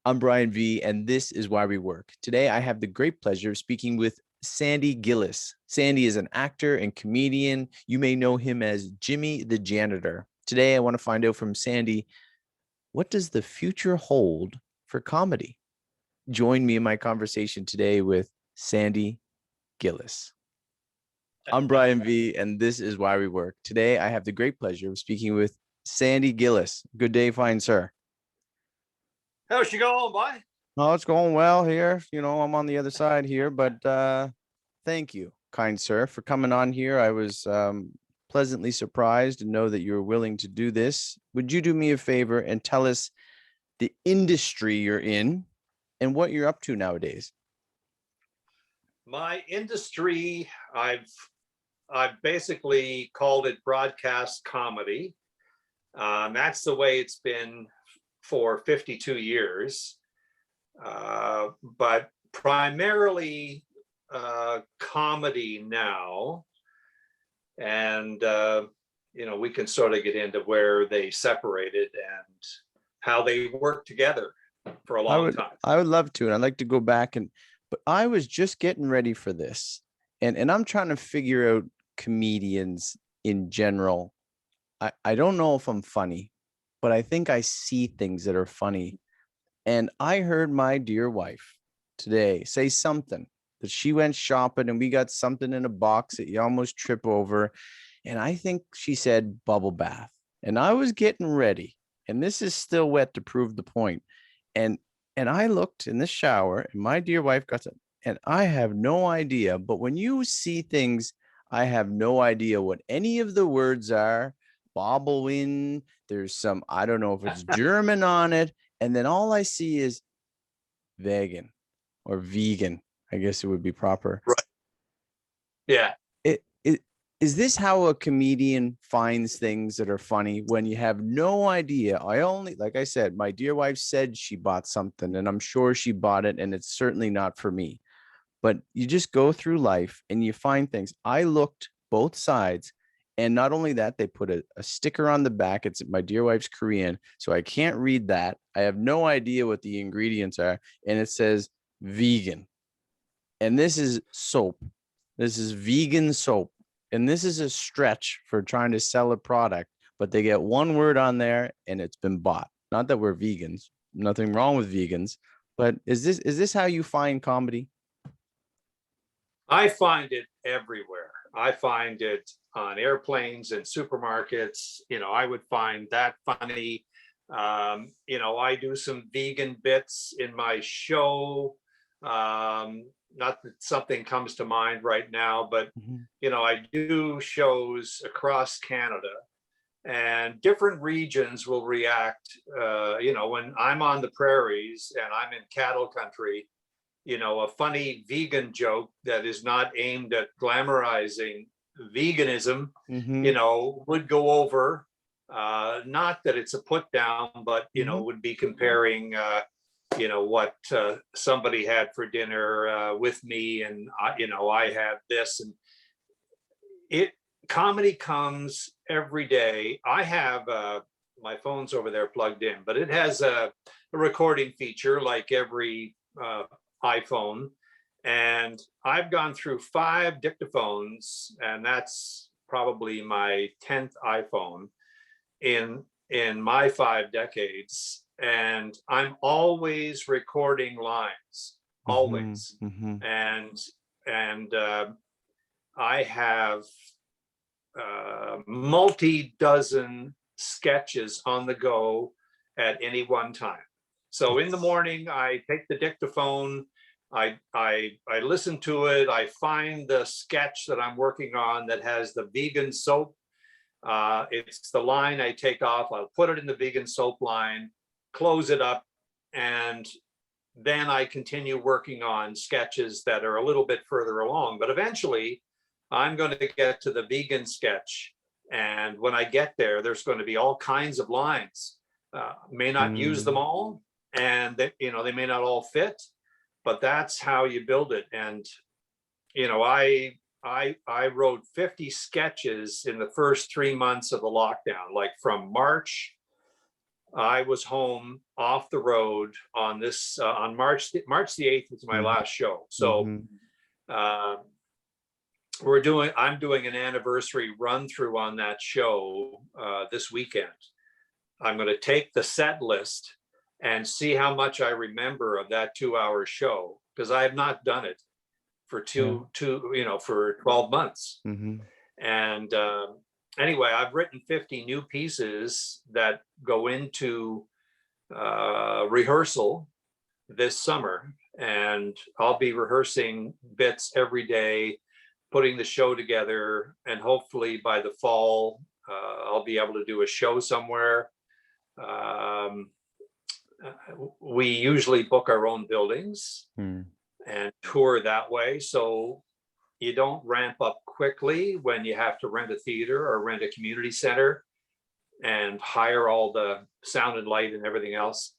I'm BrianVee, and this is Why We Work. Today, I have the great pleasure of speaking with Sandy Gillis. Sandy is an actor and comedian. You may know him as Jimmy the Janitor. Today, I want to find out from Sandy, what does the future hold for comedy? Join me in my conversation today with Sandy Gillis. I'm BrianVee, and this is Why We Work. Today, I have the great pleasure of speaking with Sandy Gillis. Good day, fine sir. How's she going, boy? Oh, it's going well here. I'm on the other side here, but thank you, kind sir, for coming on here. I was pleasantly surprised to know that you're willing to do this. Would you do me a favor and tell us the industry you're in and what you're up to nowadays? My industry, I've basically called it broadcast comedy. That's the way it's been for 52 years. But primarily comedy now. And, we can sort of get into where they separated and how they work together for a long time. I would love to. And I'd like to go back but I was just getting ready for this. And I'm trying to figure out comedians in general. I don't know if I'm funny, but I think I see things that are funny. And I heard my dear wife today say something that she went shopping and we got something in a box that you almost trip over. And I think she said bubble bath. And I was getting ready. And this is still wet to prove the point. And I looked in the shower and my dear wife got some, and I have no idea. But when you see things, I have no idea what any of the words are. Bobblewind, there's some, I don't know if it's German on it. And then all I see is vegan or vegan, I guess it would be proper. Right. Yeah. Is this how a comedian finds things that are funny when you have no idea? Like I said, my dear wife said she bought something and I'm sure she bought it and it's certainly not for me. But you just go through life and you find things. I looked both sides. And not only that, they put a sticker on the back. It's my dear wife's Korean, so I can't read that. I have no idea what the ingredients are. And it says vegan. And this is soap. This is vegan soap. And this is a stretch for trying to sell a product, but they get one word on there and it's been bought. Not that we're vegans, nothing wrong with vegans, but is this how you find comedy? I find it everywhere. I find it on airplanes and supermarkets. I would find that funny. I do some vegan bits in my show. Not that something comes to mind right now, but I do shows across Canada, and different regions will react. When I'm on the prairies and I'm in cattle country, a funny vegan joke that is not aimed at glamorizing veganism, would go over. Not that it's a put down, but, would be comparing, what somebody had for dinner with me. And, I had this, and comedy comes every day. I have my phone's over there plugged in, but it has a recording feature like every iPhone, and I've gone through 5 dictaphones, and that's probably my 10th iPhone in my 5 decades, and I'm always recording lines, always. And I have multi-dozen sketches on the go at any one time. So in the morning, I take the dictaphone, I listen to it, I find the sketch that I'm working on that has the vegan soap. It's the line I take off, I'll put it in the vegan soap line, close it up, and then I continue working on sketches that are a little bit further along. But eventually, I'm going to get to the vegan sketch. And when I get there, there's going to be all kinds of lines. May not use them all, and they may not all fit, but that's how you build it. And I wrote 50 sketches in the first 3 months of the lockdown, like from March I was home off the road on this on March the 8th was my last show. So Mm-hmm. uh, I'm doing an anniversary run through on that show this weekend. I'm going to take the set list and see how much I remember of that 2-hour show, because I have not done it for for 12 months. Mm-hmm. And anyway, I've written 50 new pieces that go into rehearsal this summer, and I'll be rehearsing bits every day, putting the show together, and hopefully by the fall I'll be able to do a show somewhere. We usually book our own buildings and tour that way, so you don't ramp up quickly when you have to rent a theater or rent a community center and hire all the sound and light and everything else.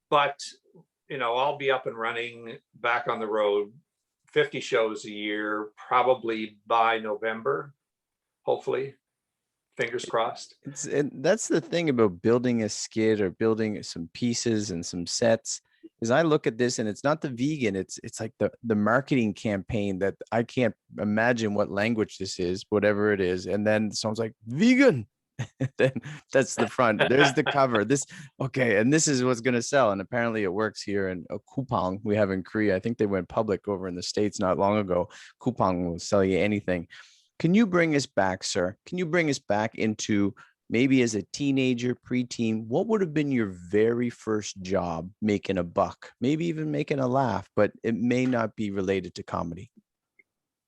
But I'll be up and running, back on the road, 50 shows a year, probably by November, hopefully. Fingers crossed. That's the thing about building a skit or building some pieces and some sets, is I look at this and it's not the vegan, it's like the marketing campaign that I can't imagine what language this is, whatever it is. And then someone's like, vegan. Then that's the front. There's the cover. Okay, and this is what's going to sell. And apparently it works here in Coupang we have in Korea. I think they went public over in the States not long ago. Coupang will sell you anything. Can you bring us back, sir? Can you bring us back into maybe as a teenager, preteen? What would have been your very first job making a buck, maybe even making a laugh, but it may not be related to comedy?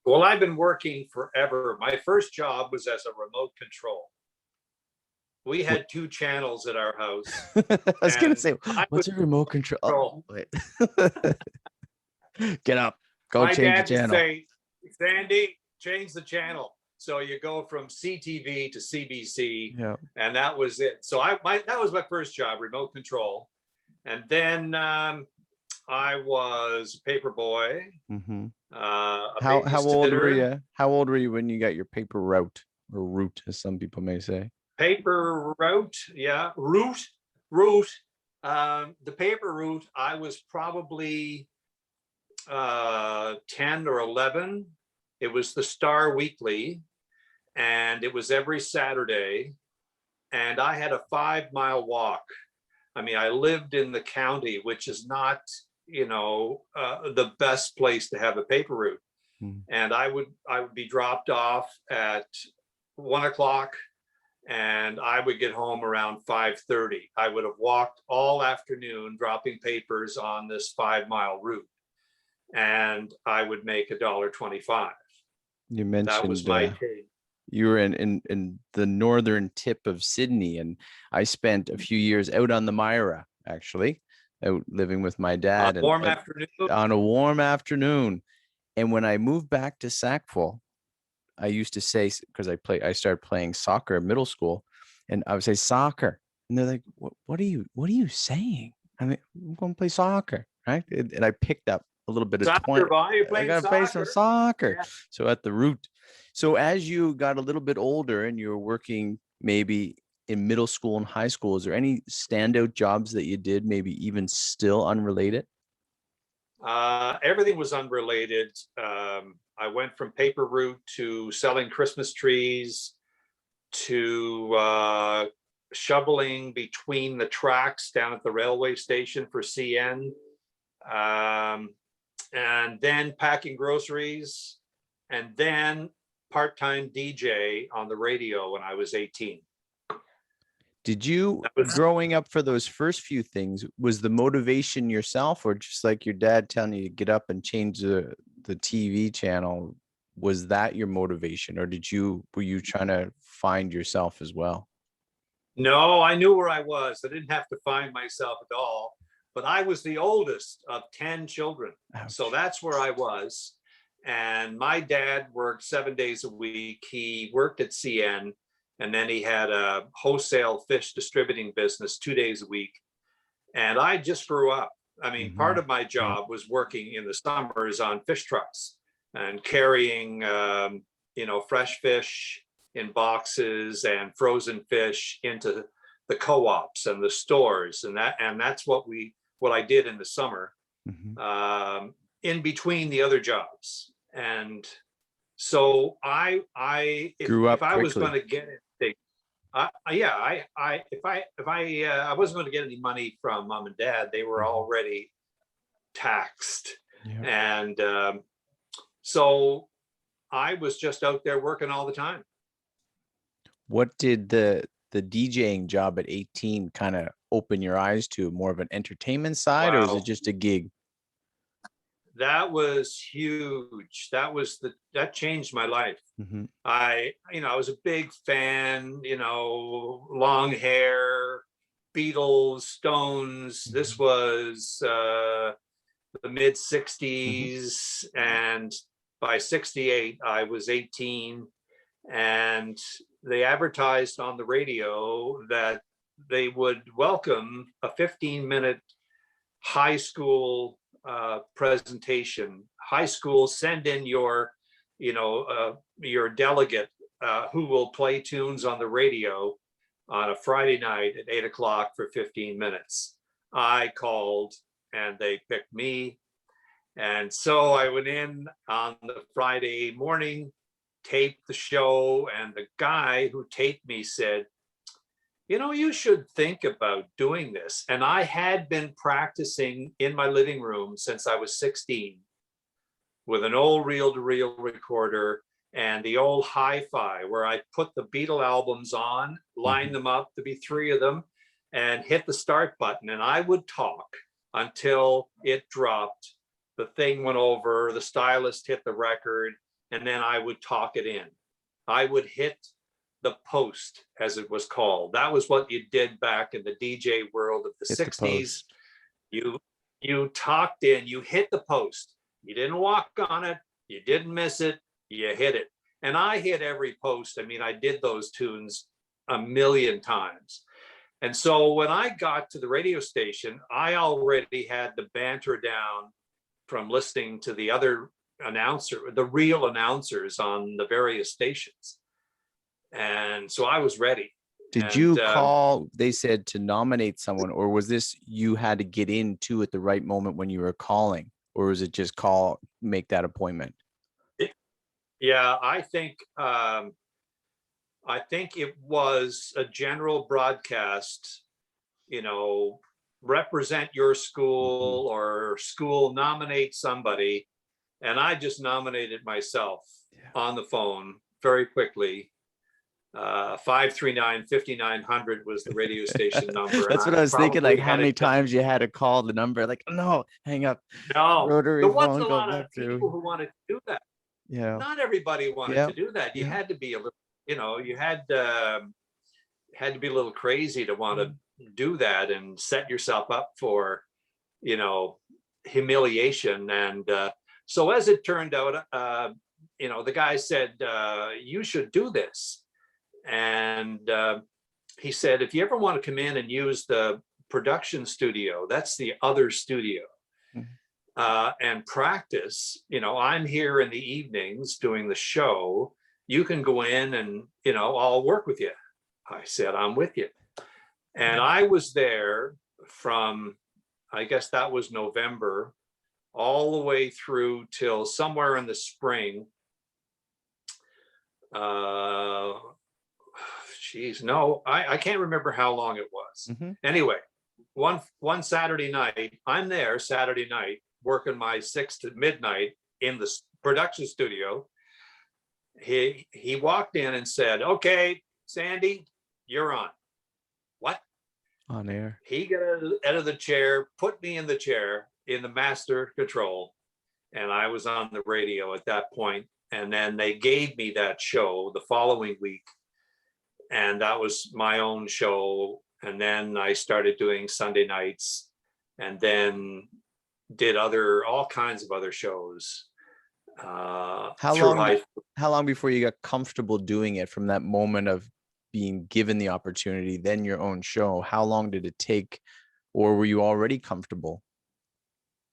Well, I've been working forever. My first job was as a remote control. We had 2 channels at our house. I was going to say, what's a remote control? Oh, wait. Get up, go my change dad the channel. Would say, Sandy, change the channel. So you go from CTV to CBC, and that was it. So that was my first job, remote control. And then I was a paper boy. Mm-hmm. How old were you? How old were you when you got your paper route, or route, as some people may say? Paper route, yeah, route. The paper route, I was probably 10 or 11. It was the Star Weekly, and it was every Saturday. And I had a 5-mile walk. I mean, I lived in the county, which is not, the best place to have a paper route. And I would be dropped off at 1:00, and I would get home around 5:30. I would have walked all afternoon dropping papers on this 5-mile route, and I would make $1.25. You mentioned that was my take. You were in the northern tip of Sydney, and I spent a few years out on the Myra, actually, out living with my dad. On a warm afternoon. And when I moved back to Sackville, I used to say, because I started playing soccer in middle school, and I would say soccer, and they're like, what are you saying? I mean, I'm going to play soccer, right? And I picked up a little bit of soccer. I got to play some soccer. Yeah. So at the root. So as you got a little bit older and you were working maybe in middle school and high school, is there any standout jobs that you did, maybe even still unrelated? Everything was unrelated. I went from paper route to selling Christmas trees to shoveling between the tracks down at the railway station for CN, and then packing groceries, and then part-time DJ on the radio when I was 18. Did you, growing up, for those first few things, was the motivation yourself, or just like your dad telling you to get up and change the TV channel? Was that your motivation, or were you trying to find yourself as well? No, I knew where I was. I didn't have to find myself at all, but I was the oldest of 10 children. Ouch. So that's where I was. And my dad worked 7 days a week. He worked at CN, and then he had a wholesale fish distributing business 2 days a week. And I just grew up. I mean, part of my job was working in the summers on fish trucks and carrying, fresh fish in boxes and frozen fish into the co-ops and the stores, and that's what I did in the summer, in between the other jobs. And so Grew if up I was going quickly. to get anything, I wasn't going to get any money from mom and dad. They were already taxed, Yeah. and so I was just out there working all the time. What did the DJing job at 18 kind of open your eyes to? More of an entertainment side, or was it Wow, just a gig? that was huge. That changed my life. I was a big fan, long hair, Beatles, Stones. This was the mid 60s. And by 68, I was 18. And they advertised on the radio that they would welcome a 15-minute high school presentation. High school, send in your delegate who will play tunes on the radio on a Friday night at 8 o'clock for 15 minutes. I called and they picked me. And so I went in on the Friday morning, taped the show, and the guy who taped me said, you should think about doing this. And I had been practicing in my living room since I was 16 with an old reel-to-reel recorder and the old hi-fi where I put the Beatle albums on, line them up to be 3 of them, and hit the start button. And I would talk until it dropped. The thing went over, the stylist hit the record, and then I would talk it in. I would hit the post, as it was called. That was what you did back in the DJ world of the 60s. You talked in, you hit the post. You didn't walk on it, you didn't miss it, you hit it. And I hit every post. I mean, I did those tunes a million times. And so when I got to the radio station, I already had the banter down from listening to the other the real announcers on the various stations. And so I was ready. Did you call, they said, to nominate someone, or was this you had to get into at the right moment when you were calling, or was it just make that appointment? Yeah, I think it was a general broadcast, represent your school or school nominate somebody. And I just nominated myself on the phone very quickly. 539-5900 was the radio station number. That's what I was thinking, like how many times you had to call the number, like, no, hang up. No, rotary there was phone, a go lot back of people who wanted to do that. Yeah. Not everybody wanted to do that. You had to be a little, you had to be a little crazy to want to do that and set yourself up for, humiliation. And so as it turned out, the guy said, you should do this. And he said, if you ever want to come in and use the production studio, that's the other studio, and practice, I'm here in the evenings doing the show. You can go in and, I'll work with you. I said, I'm with you. And I was there from, I guess that was November, all the way through till somewhere in the spring. I can't remember how long it was. Anyway, one Saturday night, I'm there Saturday night working my 6 to midnight in the production studio. He walked in and said, okay, Sandy, you're on. What? On air. He got out of the chair, put me in the chair in the master control, and I was on the radio at that point. And then they gave me that show the following week, and that was my own show. And then I started doing Sunday nights, and then did all kinds of other shows. How long before you got comfortable doing it, from that moment of being given the opportunity, then your own show? How long did it take, or were you already comfortable?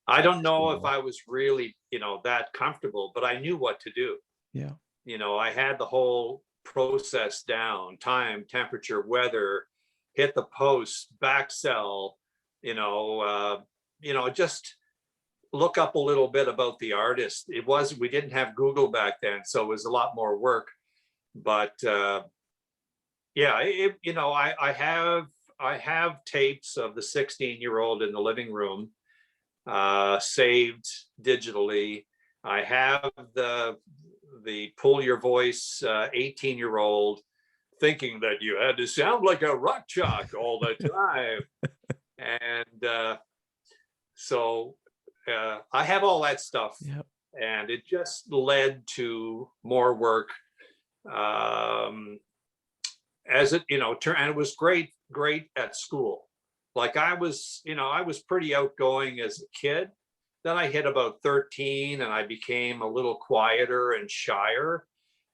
I don't know if I was really, that comfortable, but I knew what to do. Yeah. I had the whole process down: time, temperature, weather, hit the post, back sell, just look up a little bit about the artist. We didn't have Google back then, so it was a lot more work. But yeah, I have tapes of the 16-year-old in the living room, saved digitally. I have the pull your voice 18-year-old thinking that you had to sound like a rock jock all the time. And so I have all that stuff. Yep. And it just led to more work. As it, and it was great at school. Like I was pretty outgoing as a kid. Then I hit about 13 and I became a little quieter and shyer.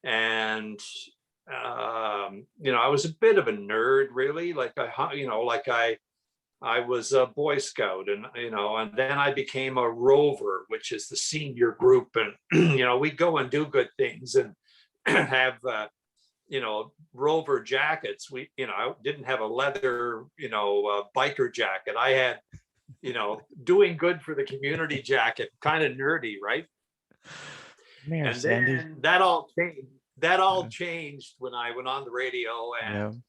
And, I was a bit of a nerd, really. I was a Boy Scout, and then I became a Rover, which is the senior group. And, we go and do good things and have, Rover jackets. I didn't have a leather, biker jacket. I had, doing good for the community jacket, kind of nerdy, right? And then that all changed when I went on the radio, and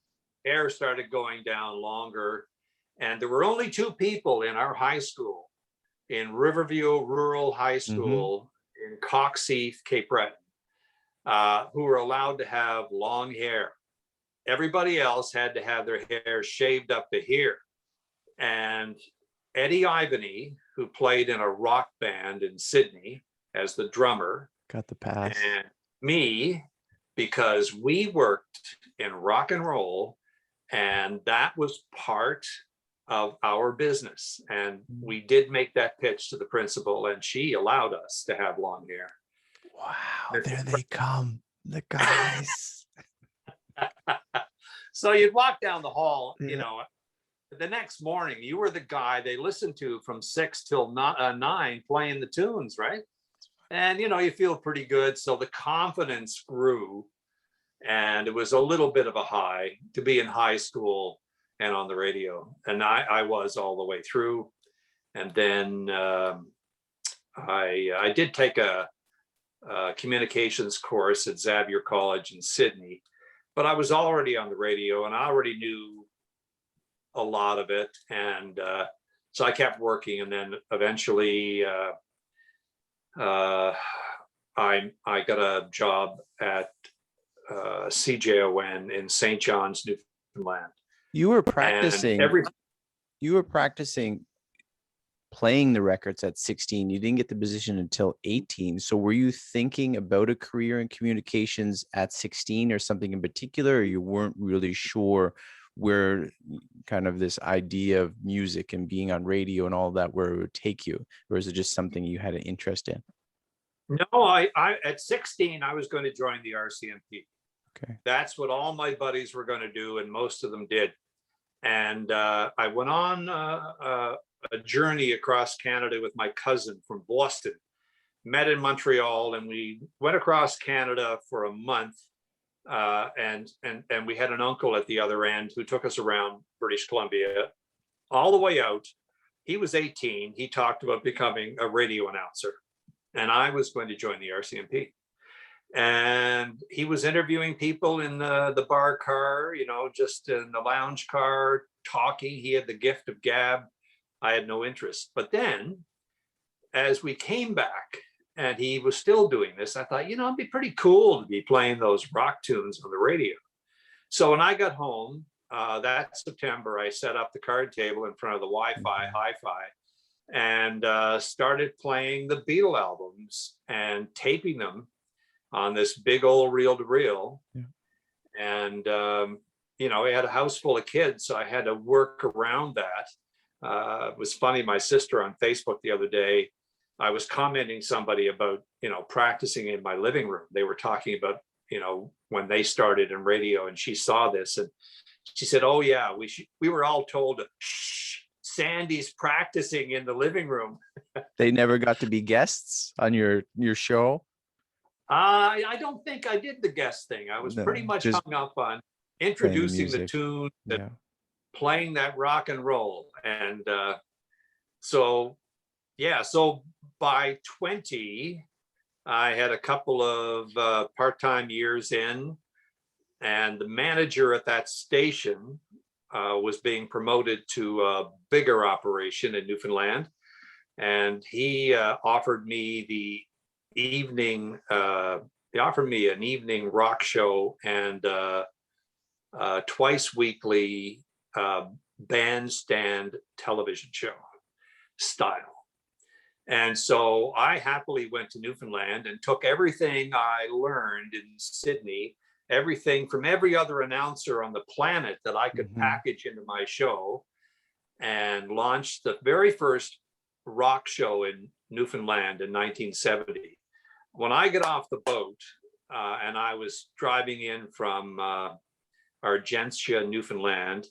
hair started going down longer. And there were only two people in our high school, in Riverview Rural High School in Coxheath, Cape Breton, who were allowed to have long hair. Everybody else had to have their hair shaved up to here. And Eddie Ivany, who played in a rock band in Sydney as the drummer, got the pass. And me, because we worked in rock and roll, and that was part of our business. And we did make that pitch to the principal, and she allowed us to have long hair. Wow, there they come, the guys. So you'd walk down the hall, the next morning, you were the guy they listened to from 6 till 9 playing the tunes, right? And, you feel pretty good. So the confidence grew, and it was a little bit of a high to be in high school and on the radio. And I was all the way through. And then I did take a communications course at Xavier College in Sydney, but I was already on the radio and I already knew a lot of it. And so I kept working, and then eventually I got a job at CJON in St. John's, Newfoundland. You were practicing. You were practicing playing the records at 16. You didn't get the position until 18. So were you thinking about a career in communications at 16 or something in particular, or you weren't really sure where kind of this idea of music and being on radio and all that, where it would take you? Or is it just something you had an interest in? No, I at 16, I was going to join the RCMP. Okay. That's what all my buddies were going to do, and most of them did. And I went on a journey across Canada with my cousin from Boston, met in Montreal, and we went across Canada for a month. And we had an uncle at the other end who took us around British Columbia all the way out. He was 18. He talked about becoming a radio announcer, and I was going to join the RCMP. And he was interviewing people in the bar car, just in the lounge car, talking. He had the gift of gab. I had no interest. But then as we came back and he was still doing this, I thought, it'd be pretty cool to be playing those rock tunes on the radio. So when I got home that September, I set up the card table in front of the Wi-Fi, hi-fi, and started playing the Beatle albums and taping them on this big old reel-to-reel. Yeah. And, I had a house full of kids, so I had to work around that. It was funny, my sister on Facebook the other day, I was commenting somebody about, practicing in my living room. They were talking about, when they started in radio, and she saw this and she said, oh yeah, we were all told, shh, Sandy's practicing in the living room. They never got to be guests on your show? I don't think I did the guest thing. I was pretty much hung up on introducing the tune. Yeah. playing that rock and roll. And so, yeah, so by 20, I had a couple of part-time years in, and the manager at that station was being promoted to a bigger operation in Newfoundland. And he offered me he offered me an evening rock show and twice weekly bandstand television show style. And so I happily went to Newfoundland and took everything I learned in Sydney, everything from every other announcer on the planet that I could package into my show, and launched the very first rock show in Newfoundland in 1970. When I got off the boat and I was driving in from Argentia, Newfoundland,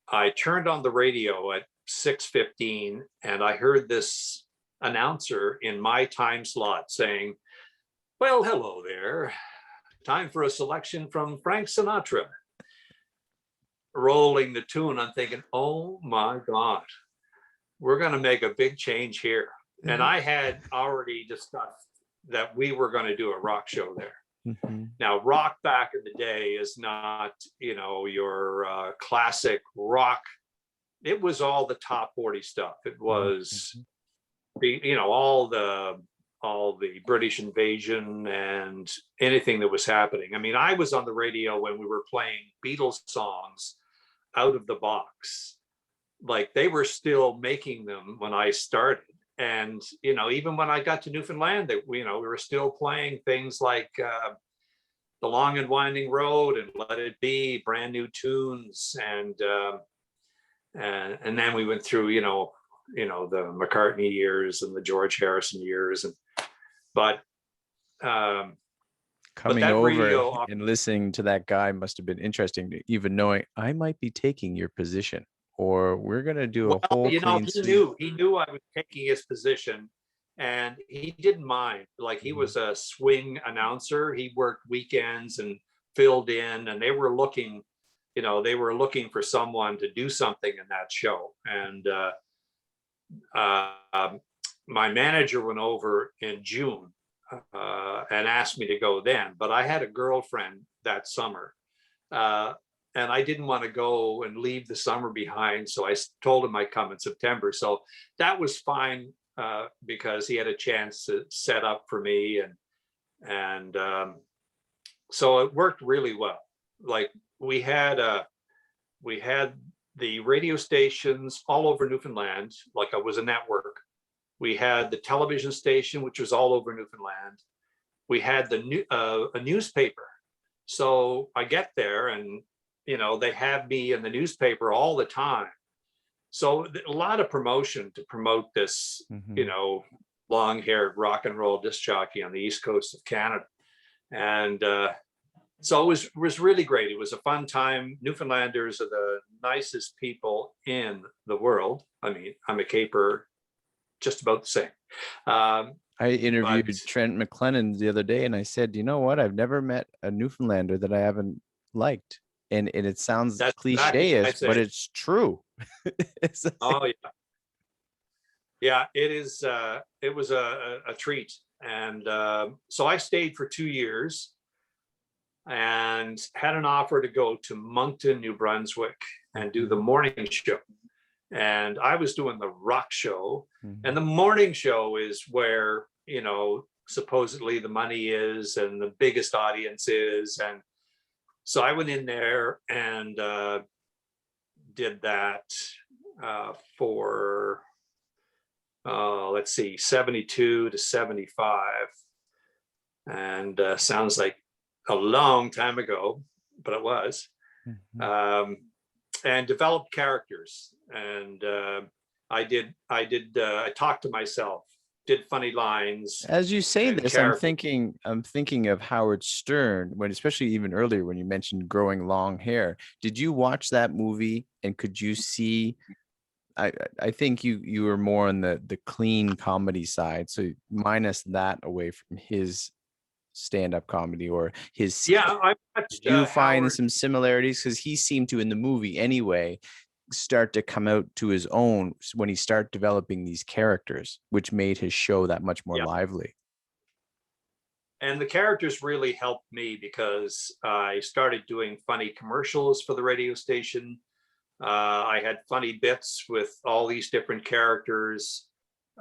I turned on the radio at 6:15 and I heard this announcer in my time slot saying, "Well, hello there. Time for a selection from Frank Sinatra." Rolling the tune, I'm thinking, oh my God, we're going to make a big change here. And I had already discussed that we were going to do a rock show there. Now, rock back in the day is not, your classic rock. It was all the top 40 stuff. It was, all the British invasion and anything that was happening. I mean, I was on the radio when we were playing Beatles songs out of the box. Like, they were still making them when I started. And, even when I got to Newfoundland, we were still playing things like The Long and Winding Road and Let It Be, brand new tunes. And then we went through, the McCartney years and the George Harrison years. But coming over and listening to that guy must have been interesting, even knowing I might be taking your position, or we're going to do a whole clean sweep. He knew I was taking his position, and he didn't mind. Like, he was a swing announcer. He worked weekends and filled in, and they were looking for someone to do something in that show. And my manager went over in June and asked me to go then, but I had a girlfriend that summer. And I didn't want to go and leave the summer behind. So I told him I'd come in September. So that was fine because he had a chance to set up for me. And so it worked really well. Like, we had the radio stations all over Newfoundland, like I was a network. We had the television station, which was all over Newfoundland. We had a newspaper. So I get there and, they have me in the newspaper all the time. So a lot of promotion to promote this, long-haired rock and roll disc jockey on the East Coast of Canada. And so it was really great. It was a fun time. Newfoundlanders are the nicest people in the world. I mean, I'm a caper, just about the same. I interviewed Trent McLennan the other day, and I said, you know what? I've never met a Newfoundlander that I haven't liked. And it sounds cliche-ish, but it's true. Oh, yeah. Yeah, it is. It was a treat. And so I stayed for 2 years and had an offer to go to Moncton, New Brunswick and do the morning show. And I was doing the rock show. And the morning show is where, supposedly the money is and the biggest audience is. And so I went in there and did that for, 72 to 75. And sounds like a long time ago, but it was. And developed characters. And I talked to myself, did funny lines. As you say this, I'm thinking of Howard Stern, when, especially even earlier when you mentioned growing long hair. Did you watch that movie and could you see? I think you were more on the clean comedy side, so minus that away from his stand-up comedy or his? Yeah, I watched Did you find Howard. some similarities? Because he seemed to, in the movie anyway, start to come out to his own when he started developing these characters, which made his show that much more Yeah, lively. and the characters really helped me because I started doing funny commercials for the radio station. I had funny bits with all these different characters.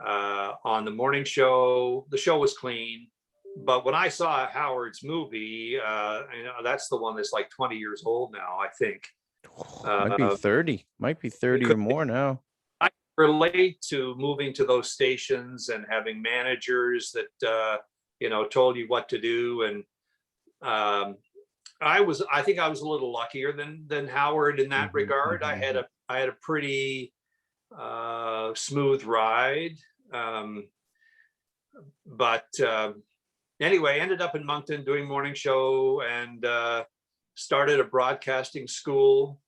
On the morning show, the show was clean. But when I saw Howard's movie, that's the one that's like 20 years old now, I think. Might be Uh, 30, might be 30 or more now. I relate to moving to those stations and having managers that told you what to do. And I think I was a little luckier than Howard in that regard. I had a pretty smooth ride. But anyway, ended up in Moncton doing morning show and started a broadcasting school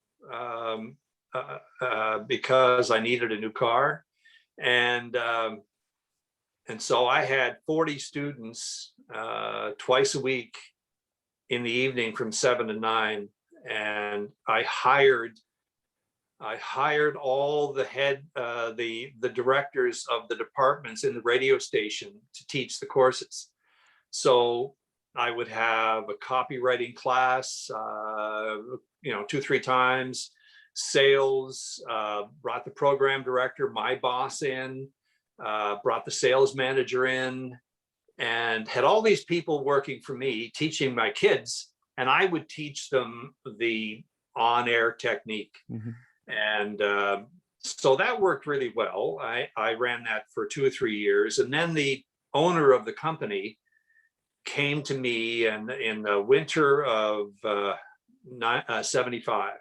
because I needed a new car. And so I had 40 students twice a week in the evening from 7 to 9. And I hired all the the directors of the departments in the radio station to teach the courses. So I would have a copywriting class, 2-3 times. Sales, brought the program director, my boss in, brought the sales manager in, and had all these people working for me, teaching my kids, and I would teach them the on-air technique. And so that worked really well. I ran that for 2 or 3 years. And then the owner of the company came to me in the winter of 75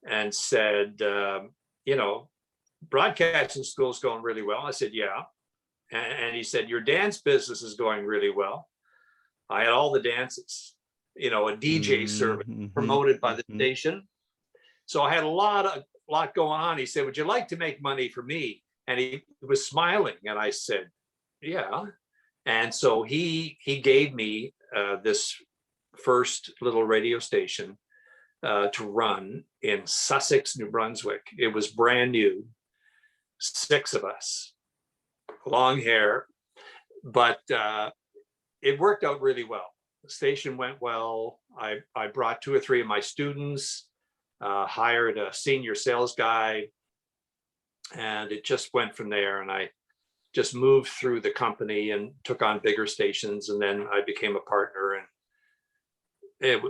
and said, broadcasting school is going really well. I said, yeah. And he said, your dance business is going really well. I had all the dances, a DJ service promoted by the station. So I had a lot going on. He said, would you like to make money for me? And he was smiling. And I said, yeah. And so he gave me this first little radio station to run in Sussex, New Brunswick. It was brand new, 6 of us, long hair, but it worked out really well. The station went well. I brought 2 or 3 of my students, hired a senior sales guy, and it just went from there. And I just moved through the company and took on bigger stations. And then I became a partner, and I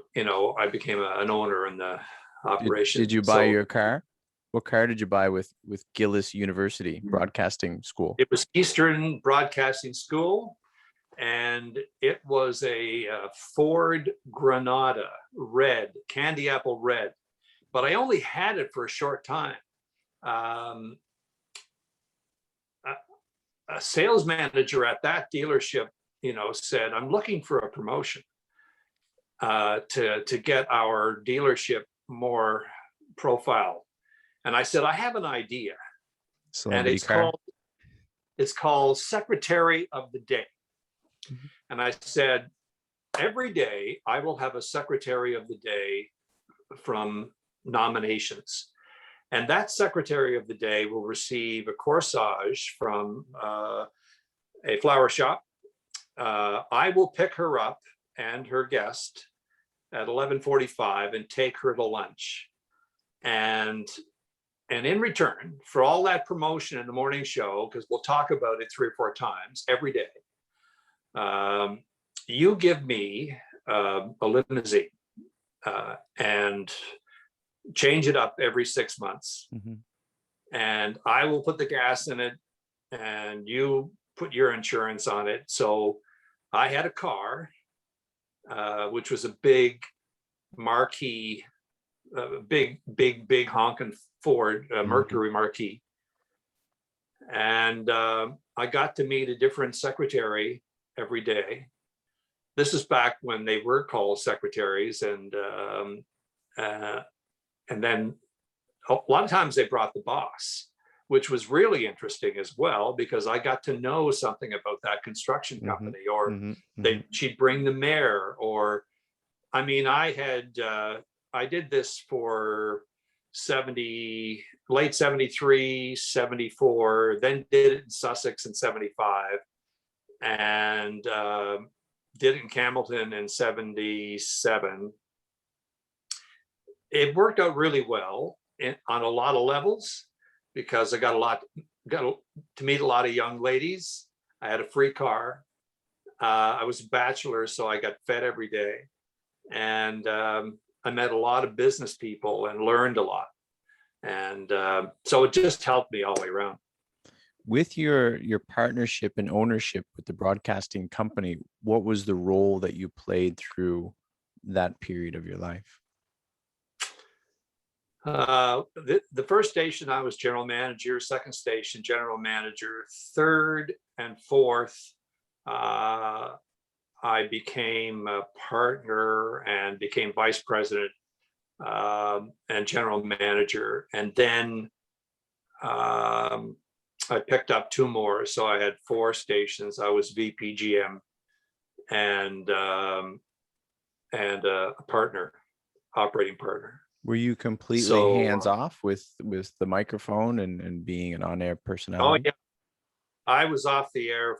became an owner in the operation. Did you buy your car? What car did you buy with Gillis University Broadcasting School? It was Eastern Broadcasting School, and it was a Ford Granada red, candy apple red. But I only had it for a short time. A sales manager at that dealership, said, I'm looking for a promotion to get our dealership more profile. And I said, I have an idea. And it's called Secretary of the Day. And I said, every day I will have a Secretary of the Day from nominations. And that Secretary of the Day will receive a corsage from a flower shop. I will pick her up and her guest at 11:45 and take her to lunch. And in return for all that promotion in the morning show, because we'll talk about it 3 or 4 times every day, you give me a limousine and change it up every 6 months. And I will put the gas in it and you put your insurance on it. So I had a car, which was a big marquee, big honking Ford Mercury Marquis. And I got to meet a different secretary every day. This is back when they were called secretaries, and then a lot of times they brought the boss. which was really interesting as well, because I got to know something about that construction company, or she'd bring the mayor, or, I mean, I did this for 70, late 73, 74, then did it in Sussex in 75, and did it in Campbellton in 77. It worked out really well on a lot of levels, because I got to meet a lot of young ladies. I had a free car. I was a bachelor, so I got fed every day. And I met a lot of business people and learned a lot. And so it just helped me all the way around. With your partnership and ownership with the broadcasting company, what was the role that you played through that period of your life? The first station, I was general manager. Second station, general manager. Third and fourth, I became a partner and became vice president and general manager. And then I picked up two more. So I had four stations. I was VP GM and a partner, operating partner. Were you completely hands off with the microphone and being an on-air personality? Oh yeah, I was off the air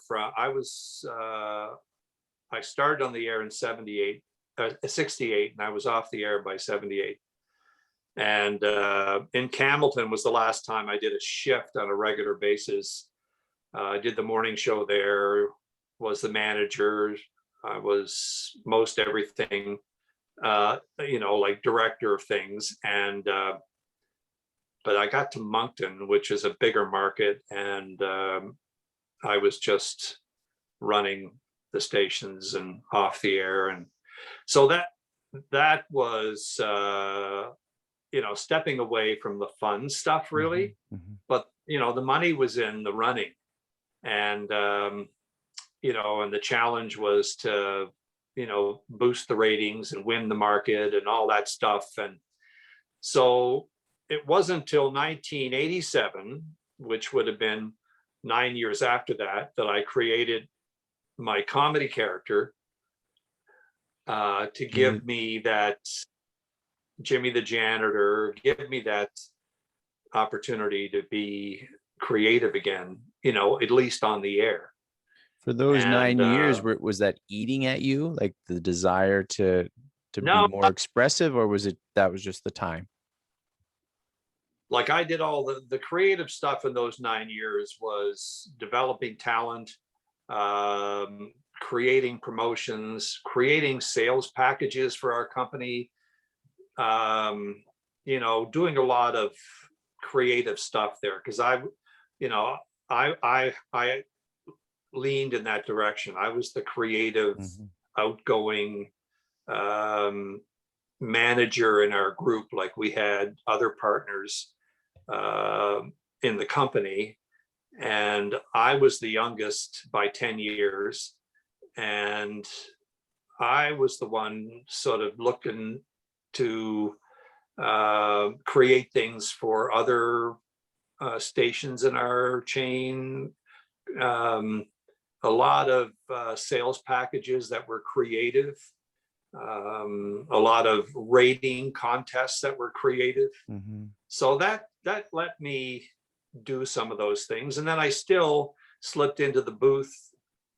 I started on the air in 68, 68, and I was off the air by 78. And in Campbellton was the last time I did a shift on a regular basis. I did the morning show there, was the manager. I was most everything. Like director of things. And but I got to Moncton, which is a bigger market, and I was just running the stations and off the air. And so that was stepping away from the fun stuff, really. But the money was in the running, and and the challenge was to boost the ratings and win the market and all that stuff. And so it wasn't until 1987, which would have been 9 years after that, that I created my comedy character to give me that Jimmy the Janitor, give me that opportunity to be creative again, at least on the air. For those 9 years, was that eating at you, like the desire to no, be more expressive, or was it that was just the time? Like I did all the creative stuff in those 9 years was developing talent, creating promotions, creating sales packages for our company, doing a lot of creative stuff there, because I leaned in that direction. I was the creative, outgoing manager in our group. Like we had other partners in the company, and I was the youngest by 10 years. And I was the one sort of looking to create things for other stations in our chain. A lot of sales packages that were creative, a lot of rating contests that were creative. So that let me do some of those things. And then I still slipped into the booth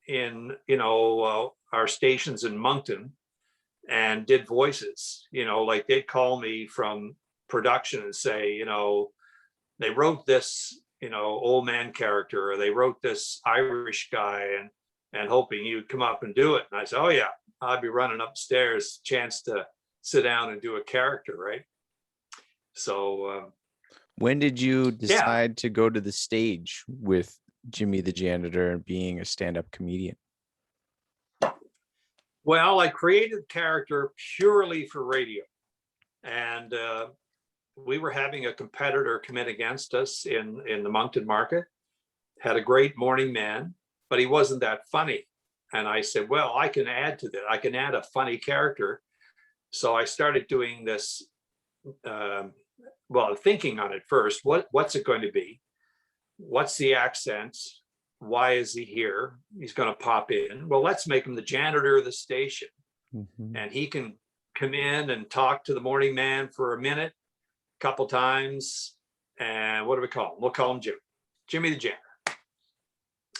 in our stations in Moncton and did voices. Like they'd call me from production and say, they wrote this old man character, or they wrote this Irish guy, and hoping you'd come up and do it. And I said, oh yeah, I'd be running upstairs, chance to sit down and do a character, right? So when did you decide to go to the stage with Jimmy the Janitor and being a stand-up comedian? Well, I created character purely for radio, and we were having a competitor come in against us in the Moncton market. Had a great morning man, but he wasn't that funny. And I said, well, I can add to that. I can add a funny character. So I started doing this, thinking on it first. What's it going to be? what's the accent? Why is he here? He's going to pop in. Well, let's make him the janitor of the station. Mhm. And he can come in and talk to the morning man for a minute, a couple times. And what do we call him? We'll call him Jimmy the Janitor.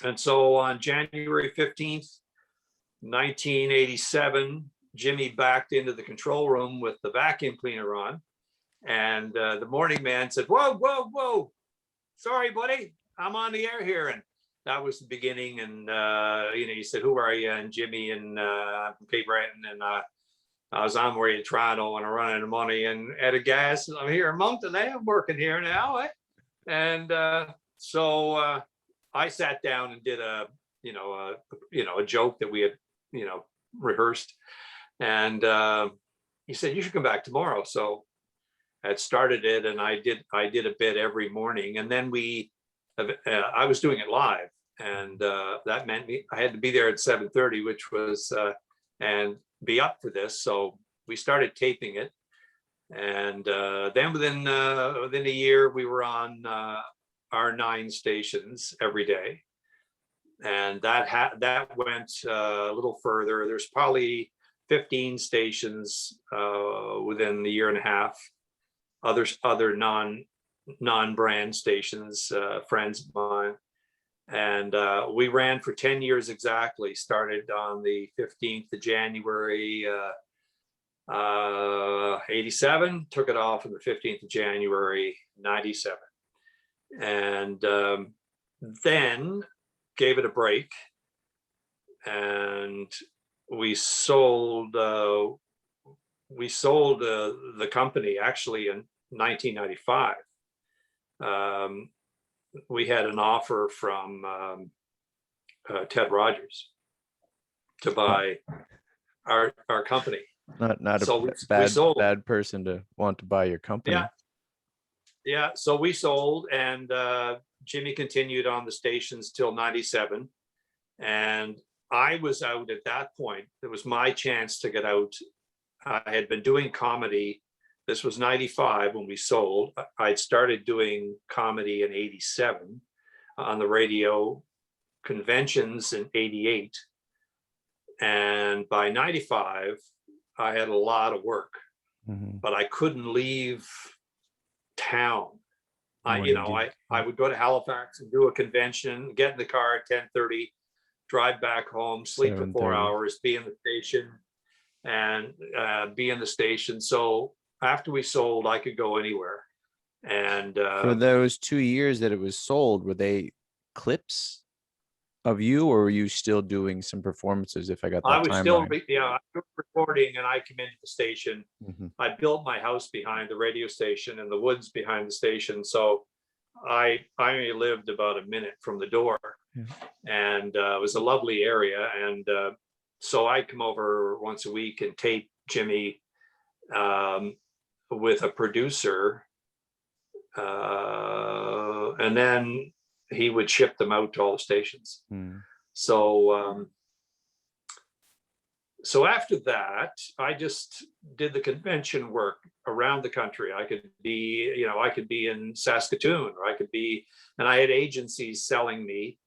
And so on January 15th, 1987, Jimmy backed into the control room with the vacuum cleaner on. And the morning man said, whoa, whoa, whoa. Sorry, buddy, I'm on the air here. And that was the beginning. And, he said, who are you? And Jimmy and Cape Breton. And I was on my way to Toronto and I run out of money and at a gas. I'm here in Moncton. I'm working here now. And so I sat down and did a joke that we had, rehearsed. And he said, you should come back tomorrow. So I had started it and I did a bit every morning. And then I was doing it live. And that meant I had to be there at 7:30, which was, and be up for this. So we started taping it. And then within a year, we were on our 9 stations every day. And that went a little further. There's probably 15 stations within the year and a half. Other non-brand stations, friends of mine. And we ran for 10 years exactly, started on the 15th of January, 87, took it off on the 15th of January, 97. And then gave it a break. And we sold the company actually in 1995. We had an offer from Ted Rogers to buy our company. Not So a we sold. bad person to want to buy your company. Yeah. So we sold, and Jimmy continued on the stations till 97. And I was out at that point. It was my chance to get out. I had been doing comedy. This was 95 when we sold. I'd started doing comedy in 87 on the radio, conventions in 88. And by 95, I had a lot of work, but I couldn't leave town. I would go to Halifax and do a convention, get in the car at 10:30, drive back home, sleep for 4 hours, be in the station and be in the station. So after we sold, I could go anywhere. And for those 2 years that it was sold, were they clips of you, or were you still doing some performances? If I got that, I was still, right? I was recording, and I came into the station. I built my house behind the radio station and the woods behind the station. So I only lived about a minute from the door, and it was a lovely area. And so I'd come over once a week and tape Jimmy with a producer, and then he would ship them out to all the stations. So so after that, I just did the convention work around the country. I could be in Saskatoon, or I could be, and I had agencies selling me.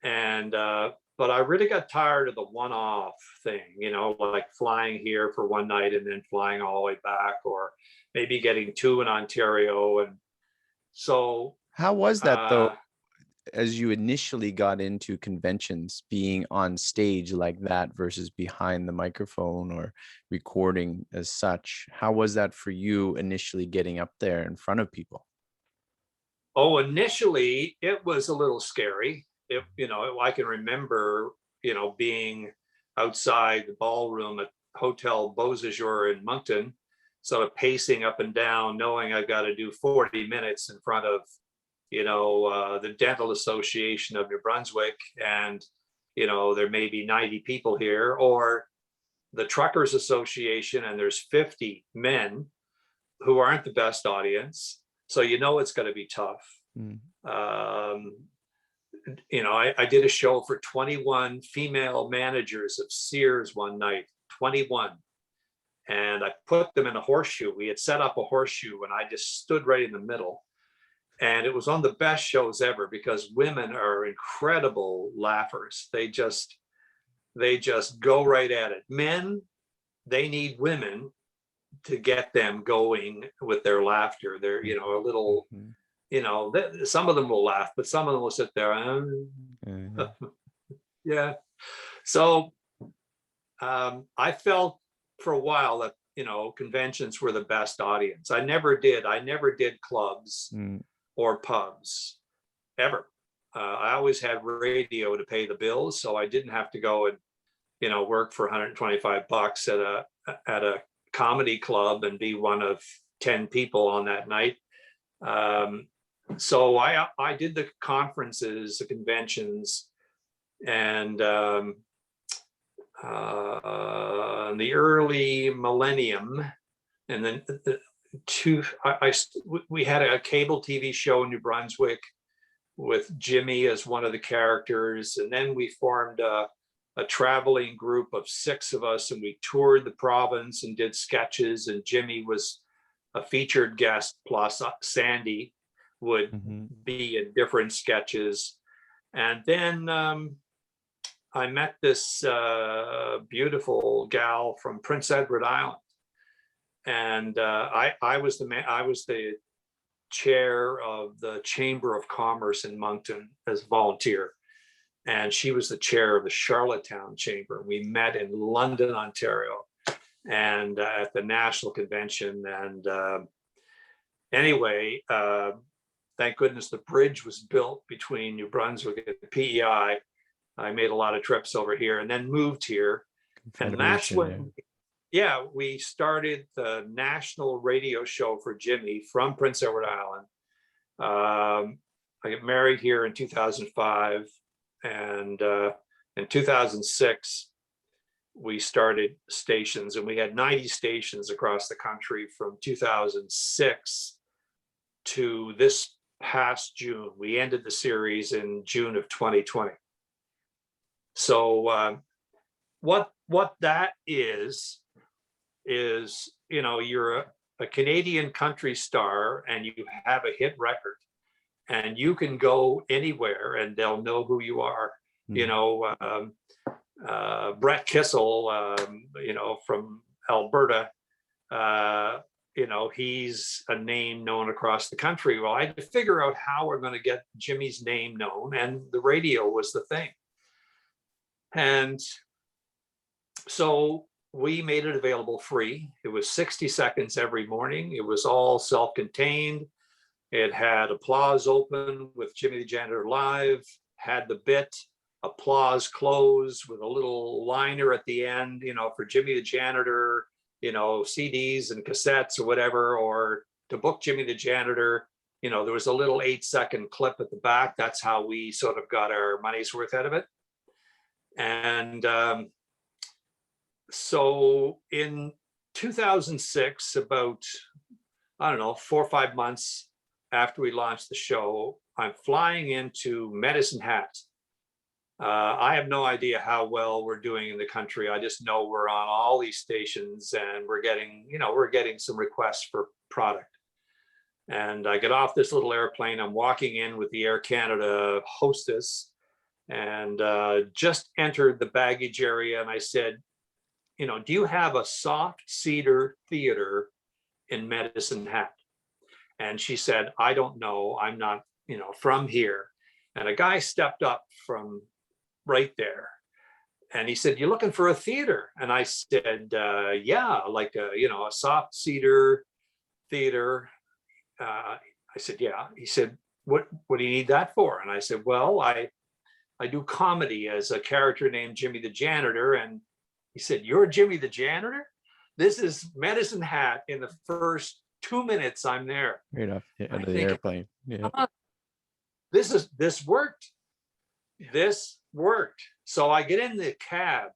And but I really got tired of the one-off thing, like flying here for one night and then flying all the way back, or maybe getting 2 in Ontario. And so how was that though, as you initially got into conventions, being on stage like that versus behind the microphone or recording as such? How was that for you initially, getting up there in front of people? Oh, initially it was a little scary. I can remember, being outside the ballroom at Hotel Beausejour in Moncton, sort of pacing up and down, knowing I've got to do 40 minutes in front of, the Dental Association of New Brunswick, and, there may be 90 people here, or the Truckers Association, and there's 50 men who aren't the best audience. So, it's going to be tough. I did a show for 21 female managers of Sears one night, 21. And I put them in a horseshoe. We had set up a horseshoe and I just stood right in the middle. And it was one of the best shows ever because women are incredible laughers. They just go right at it. Men, they need women to get them going with their laughter. They're, a little, some of them will laugh, but some of them will sit there. Yeah. So I felt for a while that, conventions were the best audience. I never did clubs or pubs ever. I always had radio to pay the bills, so I didn't have to go and, work for $125 at a comedy club and be one of 10 people on that night. So I did the conferences, the conventions, and in the early millennium, and then we had a cable TV show in New Brunswick with Jimmy as one of the characters, and then we formed a traveling group of 6 of us, and we toured the province and did sketches, and Jimmy was a featured guest, plus Sandy would be in different sketches. And then I met this beautiful gal from Prince Edward Island, and I was the chair of the Chamber of Commerce in Moncton as a volunteer, and she was the chair of the Charlottetown Chamber. We met in London, Ontario, and at the national convention. And anyway, thank goodness the bridge was built between New Brunswick and p.e.i. I made a lot of trips over here and then moved here. And that's when, we started the national radio show for Jimmy from Prince Edward Island. I got married here in 2005. And in 2006, we started stations, and we had 90 stations across the country from 2006 to this past June. We ended the series in June of 2020. So what that is, you're a Canadian country star and you have a hit record, and you can go anywhere and they'll know who you are. Brett Kissel, from Alberta, he's a name known across the country. Well, I had to figure out how we're going to get Jimmy's name known, and the radio was the thing. And so we made it available free. It was 60 seconds every morning. It was all self-contained. It had applause open with Jimmy the Janitor live, had the bit, applause close with a little liner at the end, for Jimmy the Janitor, CDs and cassettes or whatever, or to book Jimmy the Janitor, there was a little 8-second clip at the back. That's how we sort of got our money's worth out of it. And so in 2006, about, 4 or 5 months after we launched the show, I'm flying into Medicine Hat. I have no idea how well we're doing in the country. I just know we're on all these stations and we're getting some requests for product. And I get off this little airplane. I'm walking in with the Air Canada hostess, and just entered the baggage area. And I said, do you have a soft cedar theater in Medicine Hat? And she said, I don't know. I'm not, from here. And a guy stepped up from right there. And he said, you looking for a theater? And I said, yeah, like a soft cedar theater. I said, yeah. He said, what do you need that for? And I said, well, I do comedy as a character named Jimmy the Janitor. And he said, you're Jimmy the Janitor? This is Medicine Hat. In the first 2 minutes I'm there. Right off the airplane. Yeah. This worked. This worked. So I get in the cab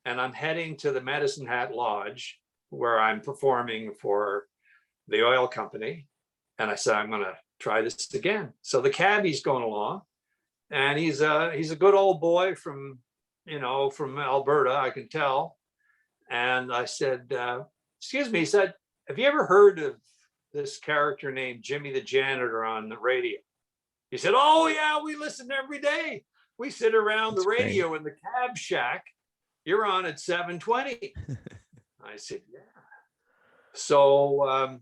and I'm heading to the Medicine Hat Lodge where I'm performing for the oil company. And I said, I'm going to try this again. So the cabbie's going along, and he's a good old boy from Alberta, I can tell. And I said, excuse me, he said, have you ever heard of this character named Jimmy the Janitor on the radio. He said, oh yeah, we listen every day. We sit around That's the great. radio in the cab shack. You're on at 7:20. I said, yeah. So